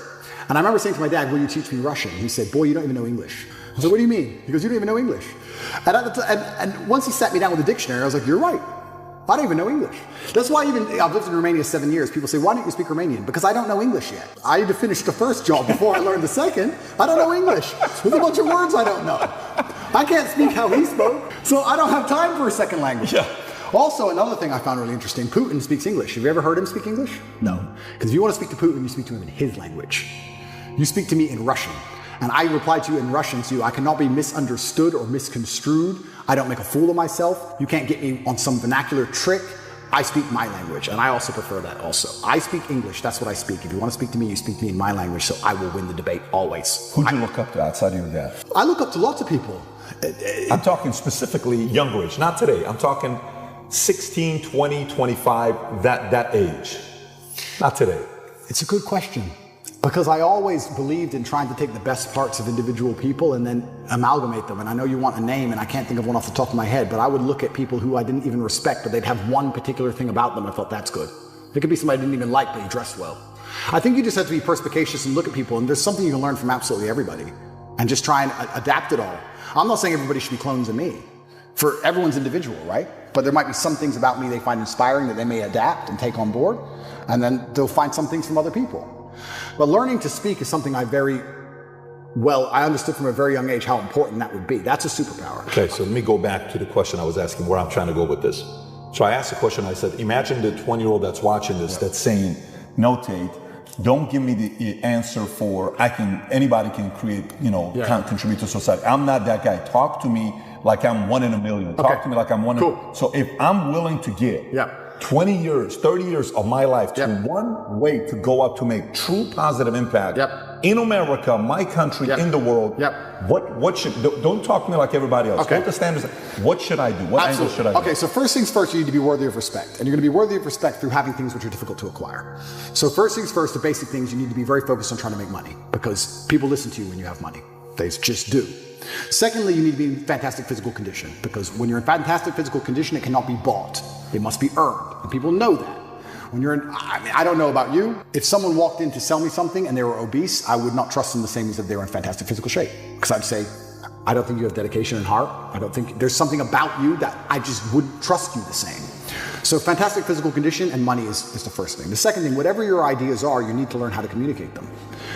And I remember saying to my dad, "Will you teach me Russian?" He said, "Boy, you don't even know English." I said, "What do you mean?" He goes, "You don't even know English." And, and once he sat me down with a dictionary, I was like, "You're right. I don't even know English." That's why I've lived in Romania 7 years. People say, "Why don't you speak Romanian?" Because I don't know English yet. I had to finish the first job before I learned the second. I don't know English. There's a bunch of words I don't know. I can't speak how he spoke, so I don't have time for a second language. Yeah. Also, another thing I found really interesting, Putin speaks English. Have you ever heard him speak English? No. Because if you want to speak to Putin, you speak to him in his language. You speak to me in Russian. And I reply to you in Russian to you. I cannot be misunderstood or misconstrued. I don't make a fool of myself. You can't get me on some vernacular trick. I speak my language, and I also prefer that also. I speak English, that's what I speak. If you want to speak to me, you speak to me in my language, so I will win the debate always. Who do you look up to outside of your dad? I look up to lots of people. I'm talking specifically younger age, not today. I'm talking 16, 20, 25, that age. Not today. It's a good question. Because I always believed in trying to take the best parts of individual people and then amalgamate them. And I know you want a name, and I can't think of one off the top of my head, but I would look at people who I didn't even respect, but they'd have one particular thing about them. I thought, that's good. It could be somebody I didn't even like, but he dressed well. I think you just have to be perspicacious and look at people, and there's something you can learn from absolutely everybody, and just try and adapt it all. I'm not saying everybody should be clones of me. For everyone's individual, right? But there might be some things about me they find inspiring that they may adapt and take on board, and then they'll find some things from other people. But learning to speak is something I understood from a very young age how important that would be. That's a superpower. Okay, so let me go back to the question I was asking, where I'm trying to go with this. So I asked the question, I said, imagine the 20-year-old that's watching this, that's saying, "No, Tate, don't give me the answer for anybody can create, contribute to society. I'm not that guy. Talk to me like I'm 1 in a million. Talk to me like I'm one in a million." So if I'm willing to give 20 years, 30 years of my life to one way to go up to make true positive impact in America, my country, in the world, what should, don't talk to me like everybody else. What the standards, what should I do? What angle should I do? Okay, so first things first, you need to be worthy of respect. And you're going to be worthy of respect through having things which are difficult to acquire. So first things first, the basic things, you need to be very focused on trying to make money, because people listen to you when you have money. They just do. Secondly, you need to be in fantastic physical condition, because when you're in fantastic physical condition, it cannot be bought. It must be earned, and people know that. When you're in, I don't know about you, if someone walked in to sell me something and they were obese, I would not trust them the same as if they were in fantastic physical shape. Because I'd say, I don't think you have dedication and heart. I don't think there's something about you that I just wouldn't trust you the same. So fantastic physical condition and money is the first thing. The second thing, whatever your ideas are, you need to learn how to communicate them.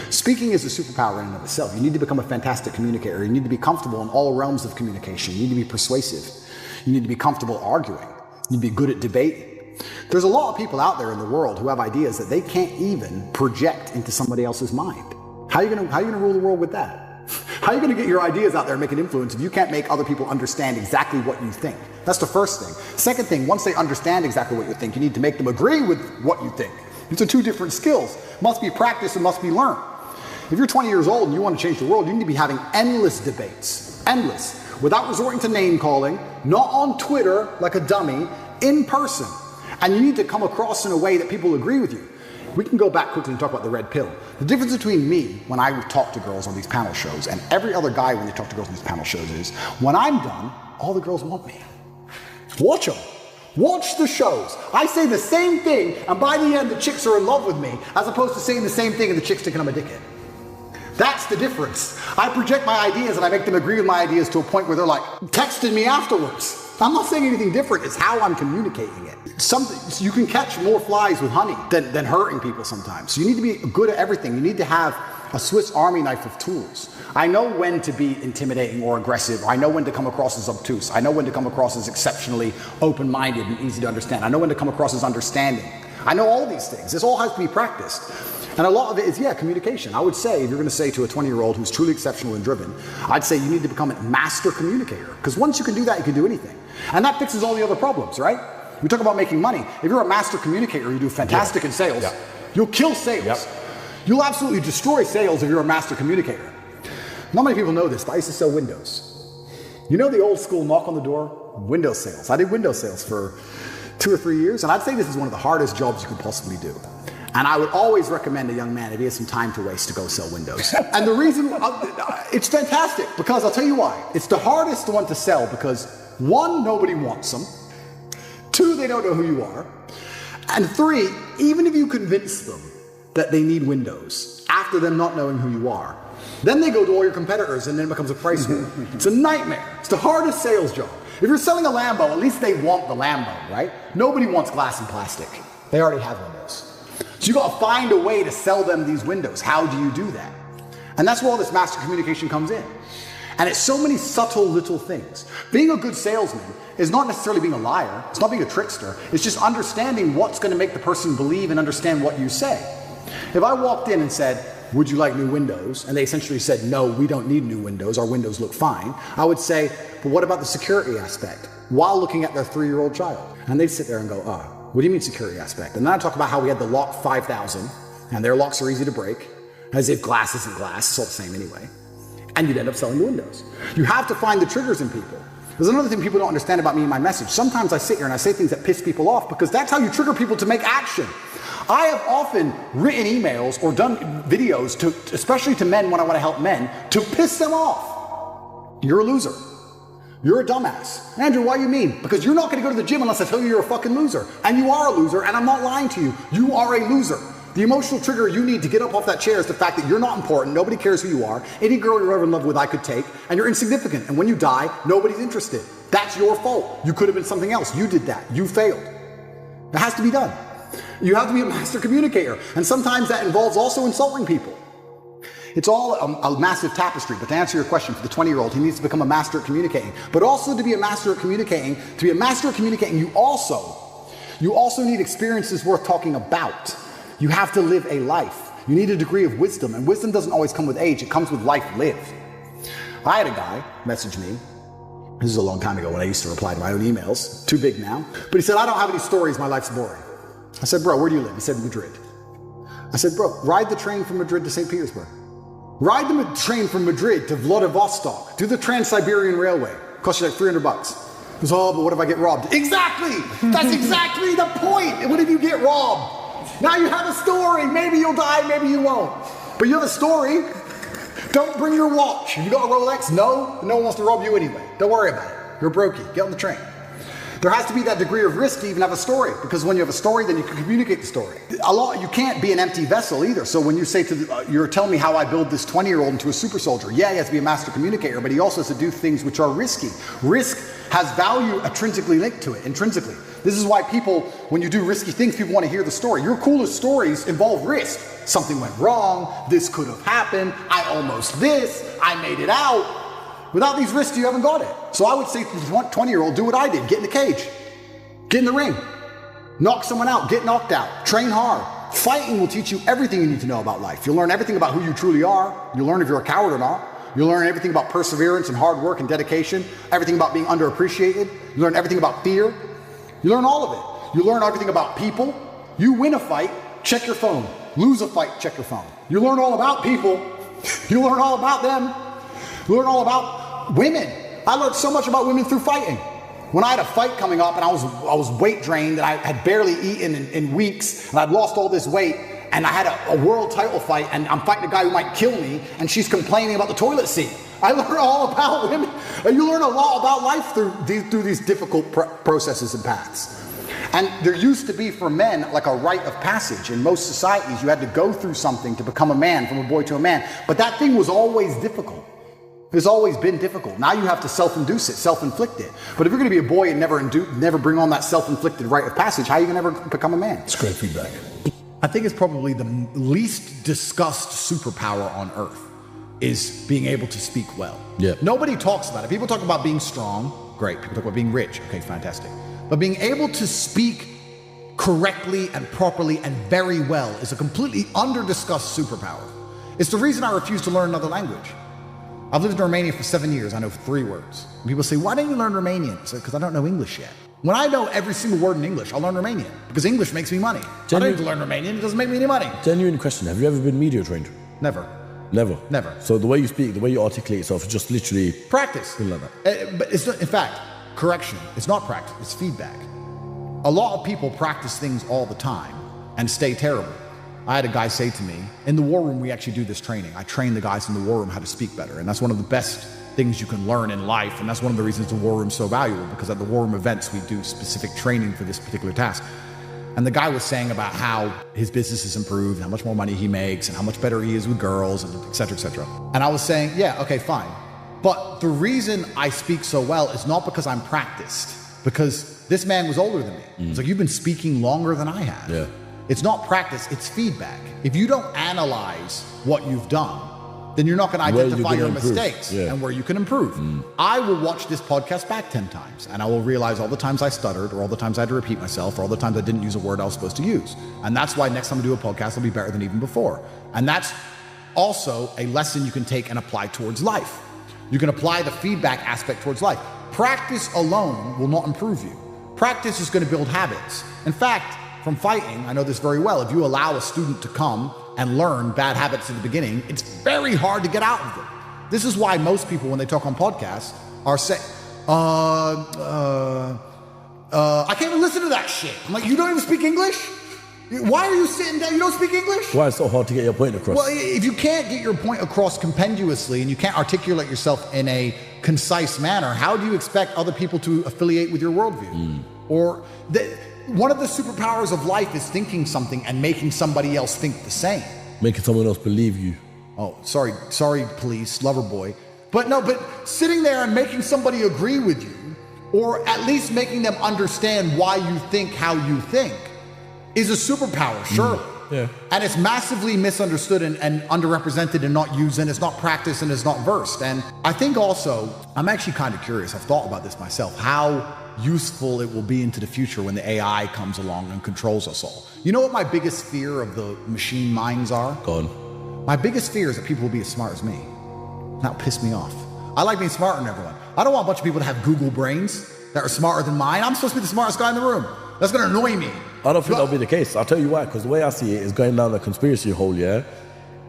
Speaking is a superpower in and of itself. You need to become a fantastic communicator. You need to be comfortable in all realms of communication. You need to be persuasive. You need to be comfortable arguing. You need to be good at debating. There's a lot of people out there in the world who have ideas that they can't even project into somebody else's mind. How are you gonna rule the world with that? How are you gonna get your ideas out there and make an influence if you can't make other people understand exactly what you think? That's the first thing. Second thing, once they understand exactly what you think, you need to make them agree with what you think. These are two different skills. Must be practiced and must be learned. If you're 20 years old and you want to change the world, you need to be having endless debates. Endless. Without resorting to name calling, not on Twitter like a dummy, in person. And you need to come across in a way that people agree with you. We can go back quickly and talk about the red pill. The difference between me, when I talk to girls on these panel shows, and every other guy when they talk to girls on these panel shows is, when I'm done, all the girls want me. Watch them. Watch the shows. I say the same thing, and by the end, the chicks are in love with me, as opposed to saying the same thing and the chicks thinking I'm a dickhead. That's the difference. I project my ideas and I make them agree with my ideas to a point where they're like texting me afterwards. I'm not saying anything different. It's how I'm communicating it. You can catch more flies with honey than hurting people sometimes. So you need to be good at everything. You need to have a Swiss Army knife of tools. I know when to be intimidating or aggressive. I know when to come across as obtuse. I know when to come across as exceptionally open-minded and easy to understand. I know when to come across as understanding. I know all these things. This all has to be practiced. And a lot of it is, communication. I would say, if you're going to say to a 20-year-old who's truly exceptional and driven, I'd say you need to become a master communicator. Because once you can do that, you can do anything. And that fixes all the other problems, right? We talk about making money. If you're a master communicator, you do fantastic in sales. Yeah. You'll kill sales. Yep. You'll absolutely destroy sales if you're a master communicator. Not many people know this, but I used to sell windows. You know the old school knock on the door? Window sales. I did window sales for 2 or 3 years, and I'd say this is one of the hardest jobs you could possibly do. And I would always recommend a young man, if he has some time to waste, to go sell windows. And the reason, it's fantastic, because I'll tell you why. It's the hardest one to sell because 1, nobody wants them. 2, they don't know who you are. And 3, even if you convince them that they need windows, after them not knowing who you are, then they go to all your competitors and then it becomes a price war. It's a nightmare. It's the hardest sales job. If you're selling a Lambo, at least they want the Lambo, right? Nobody wants glass and plastic. They already have windows. So you got to find a way to sell them these windows. How do you do that? And that's where all this master communication comes in. And it's so many subtle little things. Being a good salesman is not necessarily being a liar. It's not being a trickster. It's just understanding what's going to make the person believe and understand what you say. If I walked in and said, would you like new windows? And they essentially said, no, we don't need new windows. Our windows look fine. I would say, but what about the security aspect? While looking at their 3-year-old child. And they'd sit there and go, what do you mean security aspect? And then I talk about how we had the lock 5000 and their locks are easy to break, as if glass isn't glass, it's all the same anyway. And you'd end up selling the windows. You have to find the triggers in people. There's another thing people don't understand about me and my message. Sometimes I sit here and I say things that piss people off because that's how you trigger people to make action. I have often written emails or done videos, especially to men when I want to help men, to piss them off. You're a loser. You're a dumbass. Andrew, why do you mean? Because you're not going to go to the gym unless I tell you you're a fucking loser. And you are a loser, and I'm not lying to you. You are a loser. The emotional trigger you need to get up off that chair is the fact that you're not important, nobody cares who you are, any girl you're ever in love with I could take, and you're insignificant. And when you die, nobody's interested. That's your fault. You could have been something else. You did that. You failed. It has to be done. You have to be a master communicator. And sometimes that involves also insulting people. It's all a massive tapestry. But to answer your question, for the 20-year-old, he needs to become a master at communicating. But also to be a master at communicating, you also need experiences worth talking about. You have to live a life. You need a degree of wisdom. And wisdom doesn't always come with age. It comes with life lived. I had a guy message me. This is a long time ago when I used to reply to my own emails. Too big now. But he said, I don't have any stories. My life's boring. I said, bro, where do you live? He said, Madrid. I said, bro, ride the train from Madrid to St. Petersburg. Ride the train from Madrid to Vladivostok. Do the Trans-Siberian Railway. Costs you like $300. He goes, oh, but what if I get robbed? Exactly! That's exactly the point! What if you get robbed? Now you have a story. Maybe you'll die, maybe you won't. But you have a story. Don't bring your watch. You got a Rolex? No one wants to rob you anyway. Don't worry about it. You're a brokey. Get on the train. There has to be that degree of risk to even have a story, because when you have a story, then you can communicate the story. You can't be an empty vessel either. So when you say you're telling me how I build this 20-year-old into a super soldier, yeah, he has to be a master communicator, but he also has to do things which are risky. Risk has value intrinsically linked to it, intrinsically. This is why people, when you do risky things, people want to hear the story. Your coolest stories involve risk. Something went wrong, this could have happened, I almost this, I made it out. Without these risks, you haven't got it. So I would say to the 20-year-old, do what I did. Get in the cage. Get in the ring. Knock someone out. Get knocked out. Train hard. Fighting will teach you everything you need to know about life. You'll learn everything about who you truly are. You'll learn if you're a coward or not. You'll learn everything about perseverance and hard work and dedication. Everything about being underappreciated. You learn everything about fear. You learn all of it. You learn everything about people. You win a fight, check your phone. Lose a fight, check your phone. You learn all about people. You learn all about them. You learn all about women. I learned so much about women through fighting. When I had a fight coming up and I was weight drained and I had barely eaten in weeks and I'd lost all this weight and I had a world title fight and I'm fighting a guy who might kill me and she's complaining about the toilet seat. I learned all about women. You learn a lot about life through these difficult processes and paths. And there used to be for men like a rite of passage. In most societies, you had to go through something to become a man, from a boy to a man. But that thing was always difficult. It's always been difficult. Now you have to self-induce it, self-inflict it. But if you're going to be a boy and never bring on that self-inflicted rite of passage, how are you going to ever become a man? It's great feedback. I think it's probably the least discussed superpower on earth is being able to speak well. Yeah. Nobody talks about it. People talk about being strong. Great. People talk about being rich. Okay, fantastic. But being able to speak correctly and properly and very well is a completely under-discussed superpower. It's the reason I refuse to learn another language. I've lived in Romania for 7 years. I know 3 words. And people say, why didn't you learn Romanian? I say, because I don't know English yet. When I know every single word in English, I'll learn Romanian because English makes me money. I don't need to learn Romanian. It doesn't make me any money. Genuine question. Have you ever been media trained? Never. Never? Never. So the way you speak, the way you articulate yourself, just literally... Practice. Like that. But it's not, in fact, correction. It's not practice. It's feedback. A lot of people practice things all the time and stay terrible. I had a guy say to me, in the war room, we actually do this training. I train the guys in the war room how to speak better. And that's one of the best things you can learn in life. And that's one of the reasons the war room is so valuable, because at the war room events, we do specific training for this particular task. And the guy was saying about how his business has improved, how much more money he makes, and how much better he is with girls, and et cetera, et cetera. And I was saying, yeah, okay, fine. But the reason I speak so well is not because I'm practiced, because this man was older than me. It's like, you've been speaking longer than I have. Yeah. It's not practice, it's feedback. If you don't analyze what you've done, then you're not going to identify your mistakes and where you can improve. I will watch this podcast back 10 times and I will realize all the times I stuttered, or all the times I had to repeat myself, or all the times I didn't use a word I was supposed to use. And that's why next time I do a podcast, it'll be better than even before. And that's also a lesson you can take and apply towards life. You can apply the feedback aspect towards life. Practice alone will not improve you. Practice is going to build habits. In fact, from fighting, I know this very well. If you allow a student to come and learn bad habits at the beginning, it's very hard to get out of them. This is why most people, when they talk on podcasts, are saying, I can't even listen to that shit. I'm like, you don't even speak English? Why are you sitting down? You don't speak English? Why is it so hard to get your point across? Well, if you can't get your point across compendiously and you can't articulate yourself in a concise manner, how do you expect other people to affiliate with your worldview? Or one of the superpowers of life is thinking something and making somebody else think the same. Making someone else believe you. Oh, sorry, police, lover boy. But sitting there and making somebody agree with you, or at least making them understand why you think how you think, is a superpower, surely. Yeah. And it's massively misunderstood and underrepresented and not used, and it's not practiced and it's not versed. And I think also, I'm actually kind of curious, I've thought about this myself, how useful it will be into the future when the AI comes along and controls us all. You know what my biggest fear of the machine minds are? Go on. My biggest fear is that people will be as smart as me. That'll piss me off. I like being smarter than everyone. I don't want a bunch of people to have Google brains that are smarter than mine. I'm supposed to be the smartest guy in the room. That's going to annoy me. I don't think that'll be the case. I'll tell you why, because the way I see it is going down the conspiracy hole, yeah?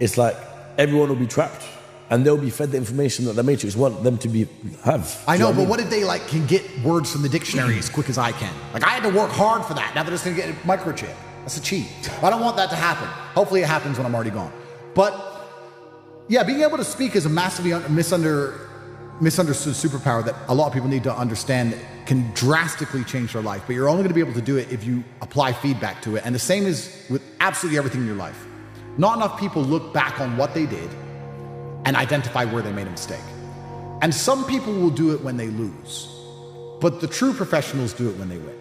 It's like everyone will be trapped and they'll be fed the information that the Matrix want them to have. I know, but what if they can get words from the dictionary as quick as I can? I had to work hard for that. Now they're just going to get a microchip. That's a cheat. I don't want that to happen. Hopefully it happens when I'm already gone. But yeah, being able to speak is a massively misunderstood superpower that a lot of people need to understand can drastically change their life. But you're only going to be able to do it if you apply feedback to it. And the same is with absolutely everything in your life. Not enough people look back on what they did and identify where they made a mistake. And some people will do it when they lose. But the true professionals do it when they win.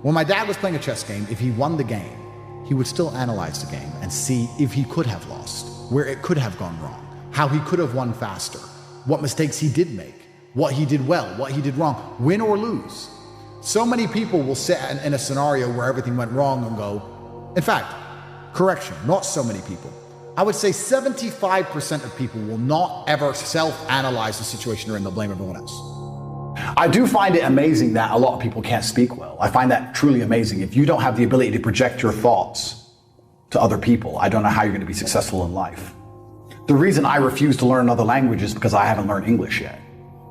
When my dad was playing a chess game, if he won the game, he would still analyze the game and see if he could have lost, where it could have gone wrong, how he could have won faster, what mistakes he did make, what he did well, what he did wrong, win or lose. So many people will sit in a scenario where everything went wrong and go, in fact, correction, not so many people. I would say 75% of people will not ever self-analyze the situation they're in. They'll blame everyone else. I do find it amazing that a lot of people can't speak well. I find that truly amazing. If you don't have the ability to project your thoughts to other people, I don't know how you're going to be successful in life. The reason I refuse to learn another language is because I haven't learned English yet.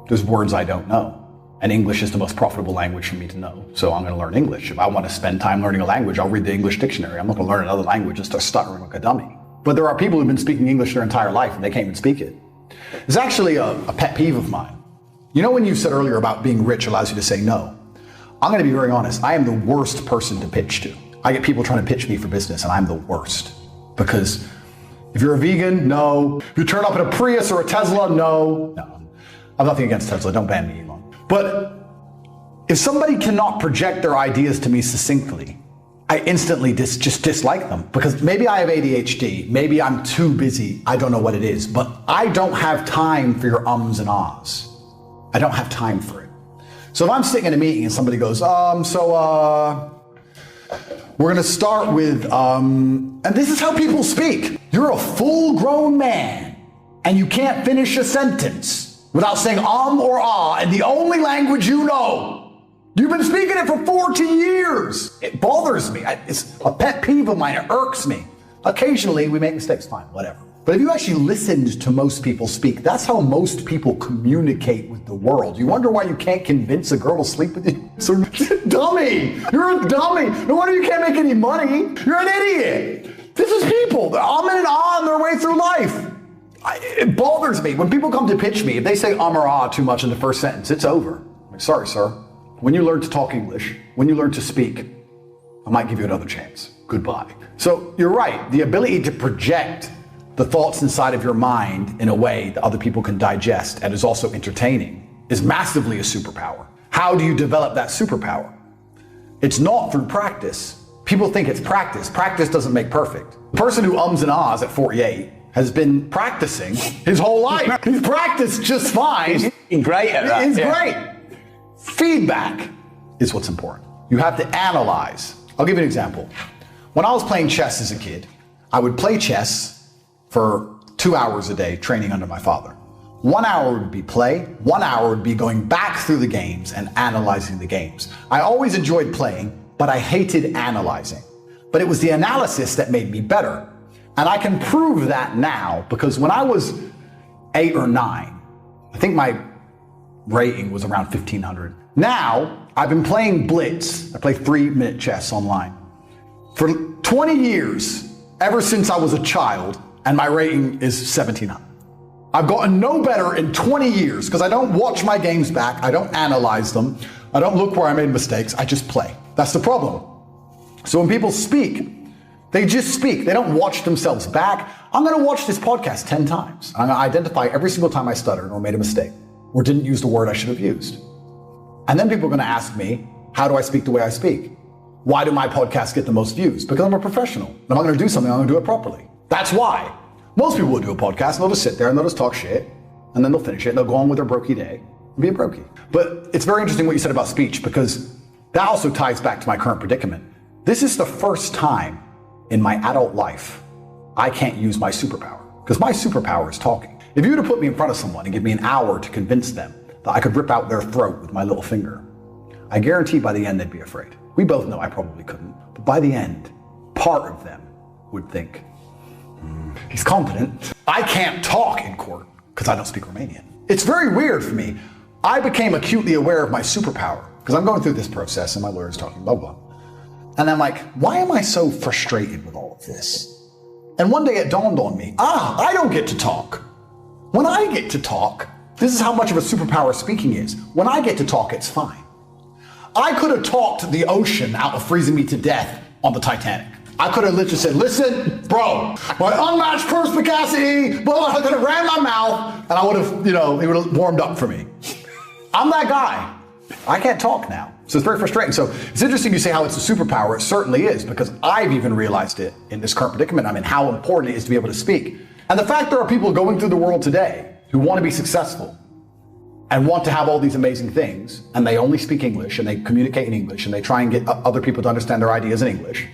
There's words I don't know. and English is the most profitable language for me to know. So I'm going to learn English. If I want to spend time learning a language, I'll read the English dictionary. I'm not going to learn another language and start stuttering like a dummy. But there are people who've been speaking English their entire life and they can't even speak it. It's actually a pet peeve of mine. You know when you said earlier about being rich allows you to say no? I'm going to be very honest. I am the worst person to pitch to. I get people trying to pitch me for business and I'm the worst. Because if you're a vegan, no. If you turn up in a Prius or a Tesla, no. No, I'm nothing against Tesla. Don't ban me, Elon. But if somebody cannot project their ideas to me succinctly, I instantly just dislike them. Because maybe I have ADHD. Maybe I'm too busy. I don't know what it is. But I don't have time for your ums and ahs. I don't have time for it. So if I'm sitting in a meeting and somebody goes, we're going to start with, and this is how people speak. You're a full-grown man, and you can't finish a sentence without saying or ah in the only language you know. You've been speaking it for 40 years. It bothers me. It's a pet peeve of mine. It irks me. Occasionally, we make mistakes. Fine, whatever. But if you actually listened to most people speak, that's how most people communicate with the world. You wonder why you can't convince a girl to sleep with you? So, dummy! You're a dummy! No wonder you can't make any money! You're an idiot! This is people! They're umming and on their way through life. It bothers me. When people come to pitch me, if they say or ah too much in the first sentence, it's over. I'm like, sorry, sir. When you learn to talk English, when you learn to speak, I might give you another chance. Goodbye. So, you're right. The ability to project the thoughts inside of your mind in a way that other people can digest and is also entertaining is massively a superpower. How do you develop that superpower? It's not through practice. People think it's practice. Practice doesn't make perfect. The person who ums and ahs at 48 has been practicing his whole life. He's practiced just fine. He's great at that. He's great. Feedback is what's important. You have to analyze. I'll give you an example. When I was playing chess as a kid, I would play chess for 2 hours a day training under my father. 1 hour would be play, 1 hour would be going back through the games and analyzing the games. I always enjoyed playing, but I hated analyzing. But it was the analysis that made me better. And I can prove that now because when I was 8 or 9, I think my rating was around 1500. Now, I've been playing Blitz. I play 3-minute chess online. For 20 years, ever since I was a child, and my rating is 1700. I've gotten no better in 20 years because I don't watch my games back, I don't analyze them, I don't look where I made mistakes, I just play. That's the problem. So when people speak, they just speak. They don't watch themselves back. I'm going to watch this podcast 10 times. I'm going to identify every single time I stuttered or made a mistake or didn't use the word I should have used. And then people are going to ask me, how do I speak the way I speak? Why do my podcasts get the most views? Because I'm a professional. If I'm going to do something, I'm going to do it properly. That's why. Most people will do a podcast and they'll just sit there and they'll just talk shit and then they'll finish it and they'll go on with their brokey day and be a brokey. But it's very interesting what you said about speech because that also ties back to my current predicament. This is the first time in my adult life I can't use my superpower because my superpower is talking. If you were to put me in front of someone and give me an hour to convince them that I could rip out their throat with my little finger, I guarantee by the end they'd be afraid. We both know I probably couldn't, but by the end, part of them would think, he's confident. I can't talk in court because I don't speak Romanian. It's very weird for me. I became acutely aware of my superpower because I'm going through this process and my lawyer's talking blah, blah. And I'm like, why am I so frustrated with all of this? And one day it dawned on me, I don't get to talk. When I get to talk, this is how much of a superpower speaking is. When I get to talk, it's fine. I could have talked the ocean out of freezing me to death on the Titanic. I could have literally said, listen, bro, my unmatched perspicacity, blah, I could have ran my mouth and I would have, it would have warmed up for me. I'm that guy. I can't talk now. So it's very frustrating. So it's interesting you say how it's a superpower. It certainly is because I've even realized it in this current predicament. I mean, how important it is to be able to speak. And the fact there are people going through the world today who want to be successful and want to have all these amazing things and they only speak English and they communicate in English and they try and get other people to understand their ideas in English.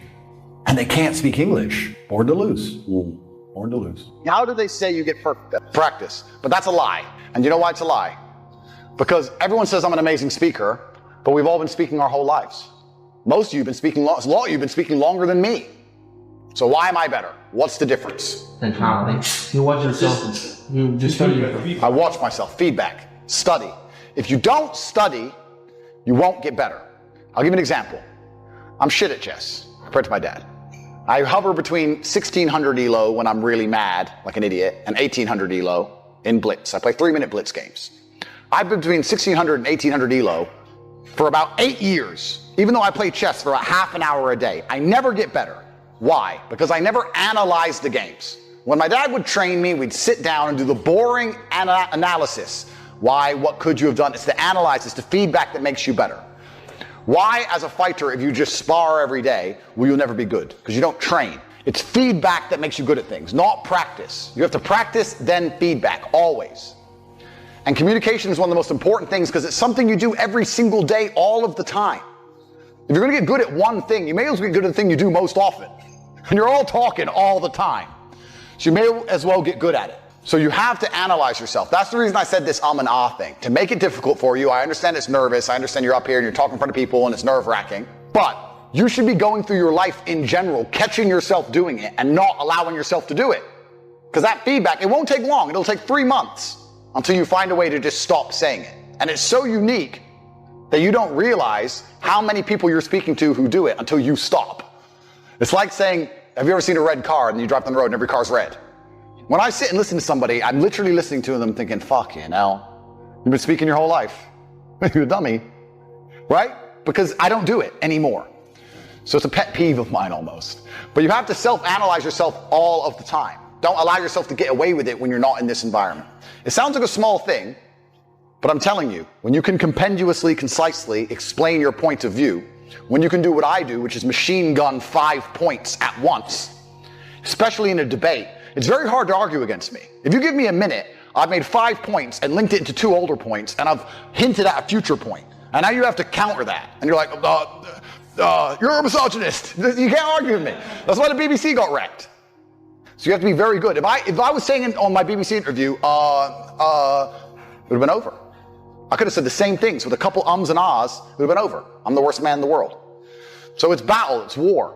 And they can't speak English. Born to lose. Born to lose. How do they say you get perfect? Practice. But that's a lie. And you know why it's a lie? Because everyone says I'm an amazing speaker, but we've all been speaking our whole lives. Most of you have been speaking you've been speaking longer than me. So why am I better? What's the difference? You watch yourself. You just study yourself. I watch myself. Feedback. Study. If you don't study, you won't get better. I'll give you an example. I'm shit at chess, compared to my dad. I hover between 1600 elo when I'm really mad, like an idiot, and 1800 elo in blitz. I play 3-minute blitz games. I've been between 1600 and 1800 elo for about 8 years, even though I play chess for about half an hour a day. I never get better. Why? Because I never analyze the games. When my dad would train me, we'd sit down and do the boring analysis. Why? What could you have done? It's the analyze, it's the feedback that makes you better. Why, as a fighter, if you just spar every day, will you never be good? Because you don't train. It's feedback that makes you good at things, not practice. You have to practice, then feedback, always. And communication is one of the most important things because it's something you do every single day, all of the time. If you're going to get good at one thing, you may as well get good at the thing you do most often. And you're all talking all the time. So you may as well get good at it. So you have to analyze yourself. That's the reason I said this and ah thing. To make it difficult for you, I understand it's nervous. I understand you're up here and you're talking in front of people and it's nerve-wracking. But you should be going through your life in general, catching yourself doing it and not allowing yourself to do it. Because that feedback, it won't take long. It'll take 3 months until you find a way to just stop saying it. And it's so unique that you don't realize how many people you're speaking to who do it until you stop. It's like saying, have you ever seen a red car and you drive down the road and every car's red? When I sit and listen to somebody, I'm literally listening to them thinking, fuck you know, you've been speaking your whole life. You're a dummy, right? Because I don't do it anymore. So it's a pet peeve of mine almost. But you have to self-analyze yourself all of the time. Don't allow yourself to get away with it when you're not in this environment. It sounds like a small thing, but I'm telling you, when you can compendiously, concisely explain your point of view, when you can do what I do, which is machine gun 5 points at once, especially in a debate, it's very hard to argue against me. If you give me a minute, I've made 5 points and linked it into 2 older points, and I've hinted at a future point. And now you have to counter that. And you're like, you're a misogynist. You can't argue with me. That's why the BBC got wrecked. So you have to be very good. If I was saying on my BBC interview, it would have been over. I could have said the same things with a couple ums and ahs, it would have been over. I'm the worst man in the world. So it's battle, it's war.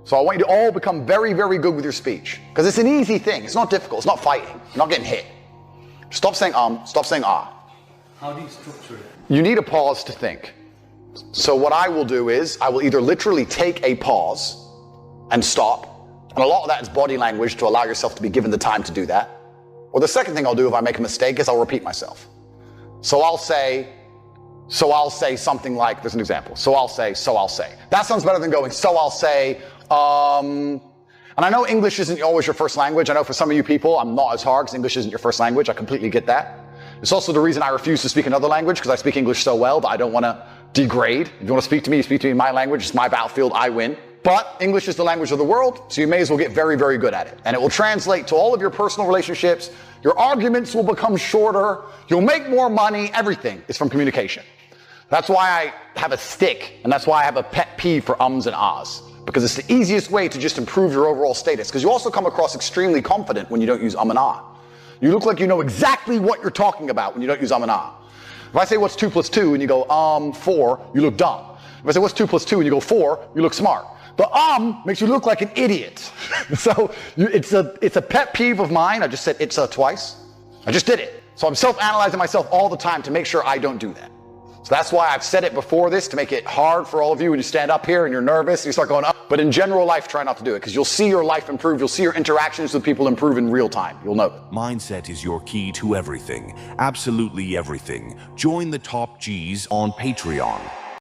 So I want you to all become very, very good with your speech. Because it's an easy thing. It's not difficult. It's not fighting. You're not getting hit. Stop saying stop saying ah. How do you structure it? You need a pause to think. So what I will do is I will either literally take a pause and stop. And a lot of that is body language to allow yourself to be given the time to do that. Or the second thing I'll do if I make a mistake is I'll repeat myself. So I'll say something like, there's an example. So I'll say. That sounds better than going, so I'll say, and I know English isn't always your first language. I know for some of you people, I'm not as hard because English isn't your first language. I completely get that. It's also the reason I refuse to speak another language because I speak English so well that I don't want to degrade. If you want to speak to me, you speak to me in my language. It's my battlefield. I win. But English is the language of the world, so you may as well get very, very good at it. And it will translate to all of your personal relationships. Your arguments will become shorter. You'll make more money. Everything is from communication. That's why I have a stick, and that's why I have a pet peeve for ums and ahs. Because it's the easiest way to just improve your overall status. Because you also come across extremely confident when you don't use and ah. You look like you know exactly what you're talking about when you don't use and ah. If I say what's 2 plus 2 and you go 4, you look dumb. If I say what's 2 plus 2 and you go 4, you look smart. The makes you look like an idiot. So it's a pet peeve of mine. I just said it's twice. I just did it. So I'm self-analyzing myself all the time to make sure I don't do that. So that's why I've said it before this, to make it hard for all of you when you stand up here and you're nervous and you start going up. But in general life, try not to do it because you'll see your life improve. You'll see your interactions with people improve in real time. You'll know. Mindset is your key to everything. Absolutely everything. Join the top G's on Patreon.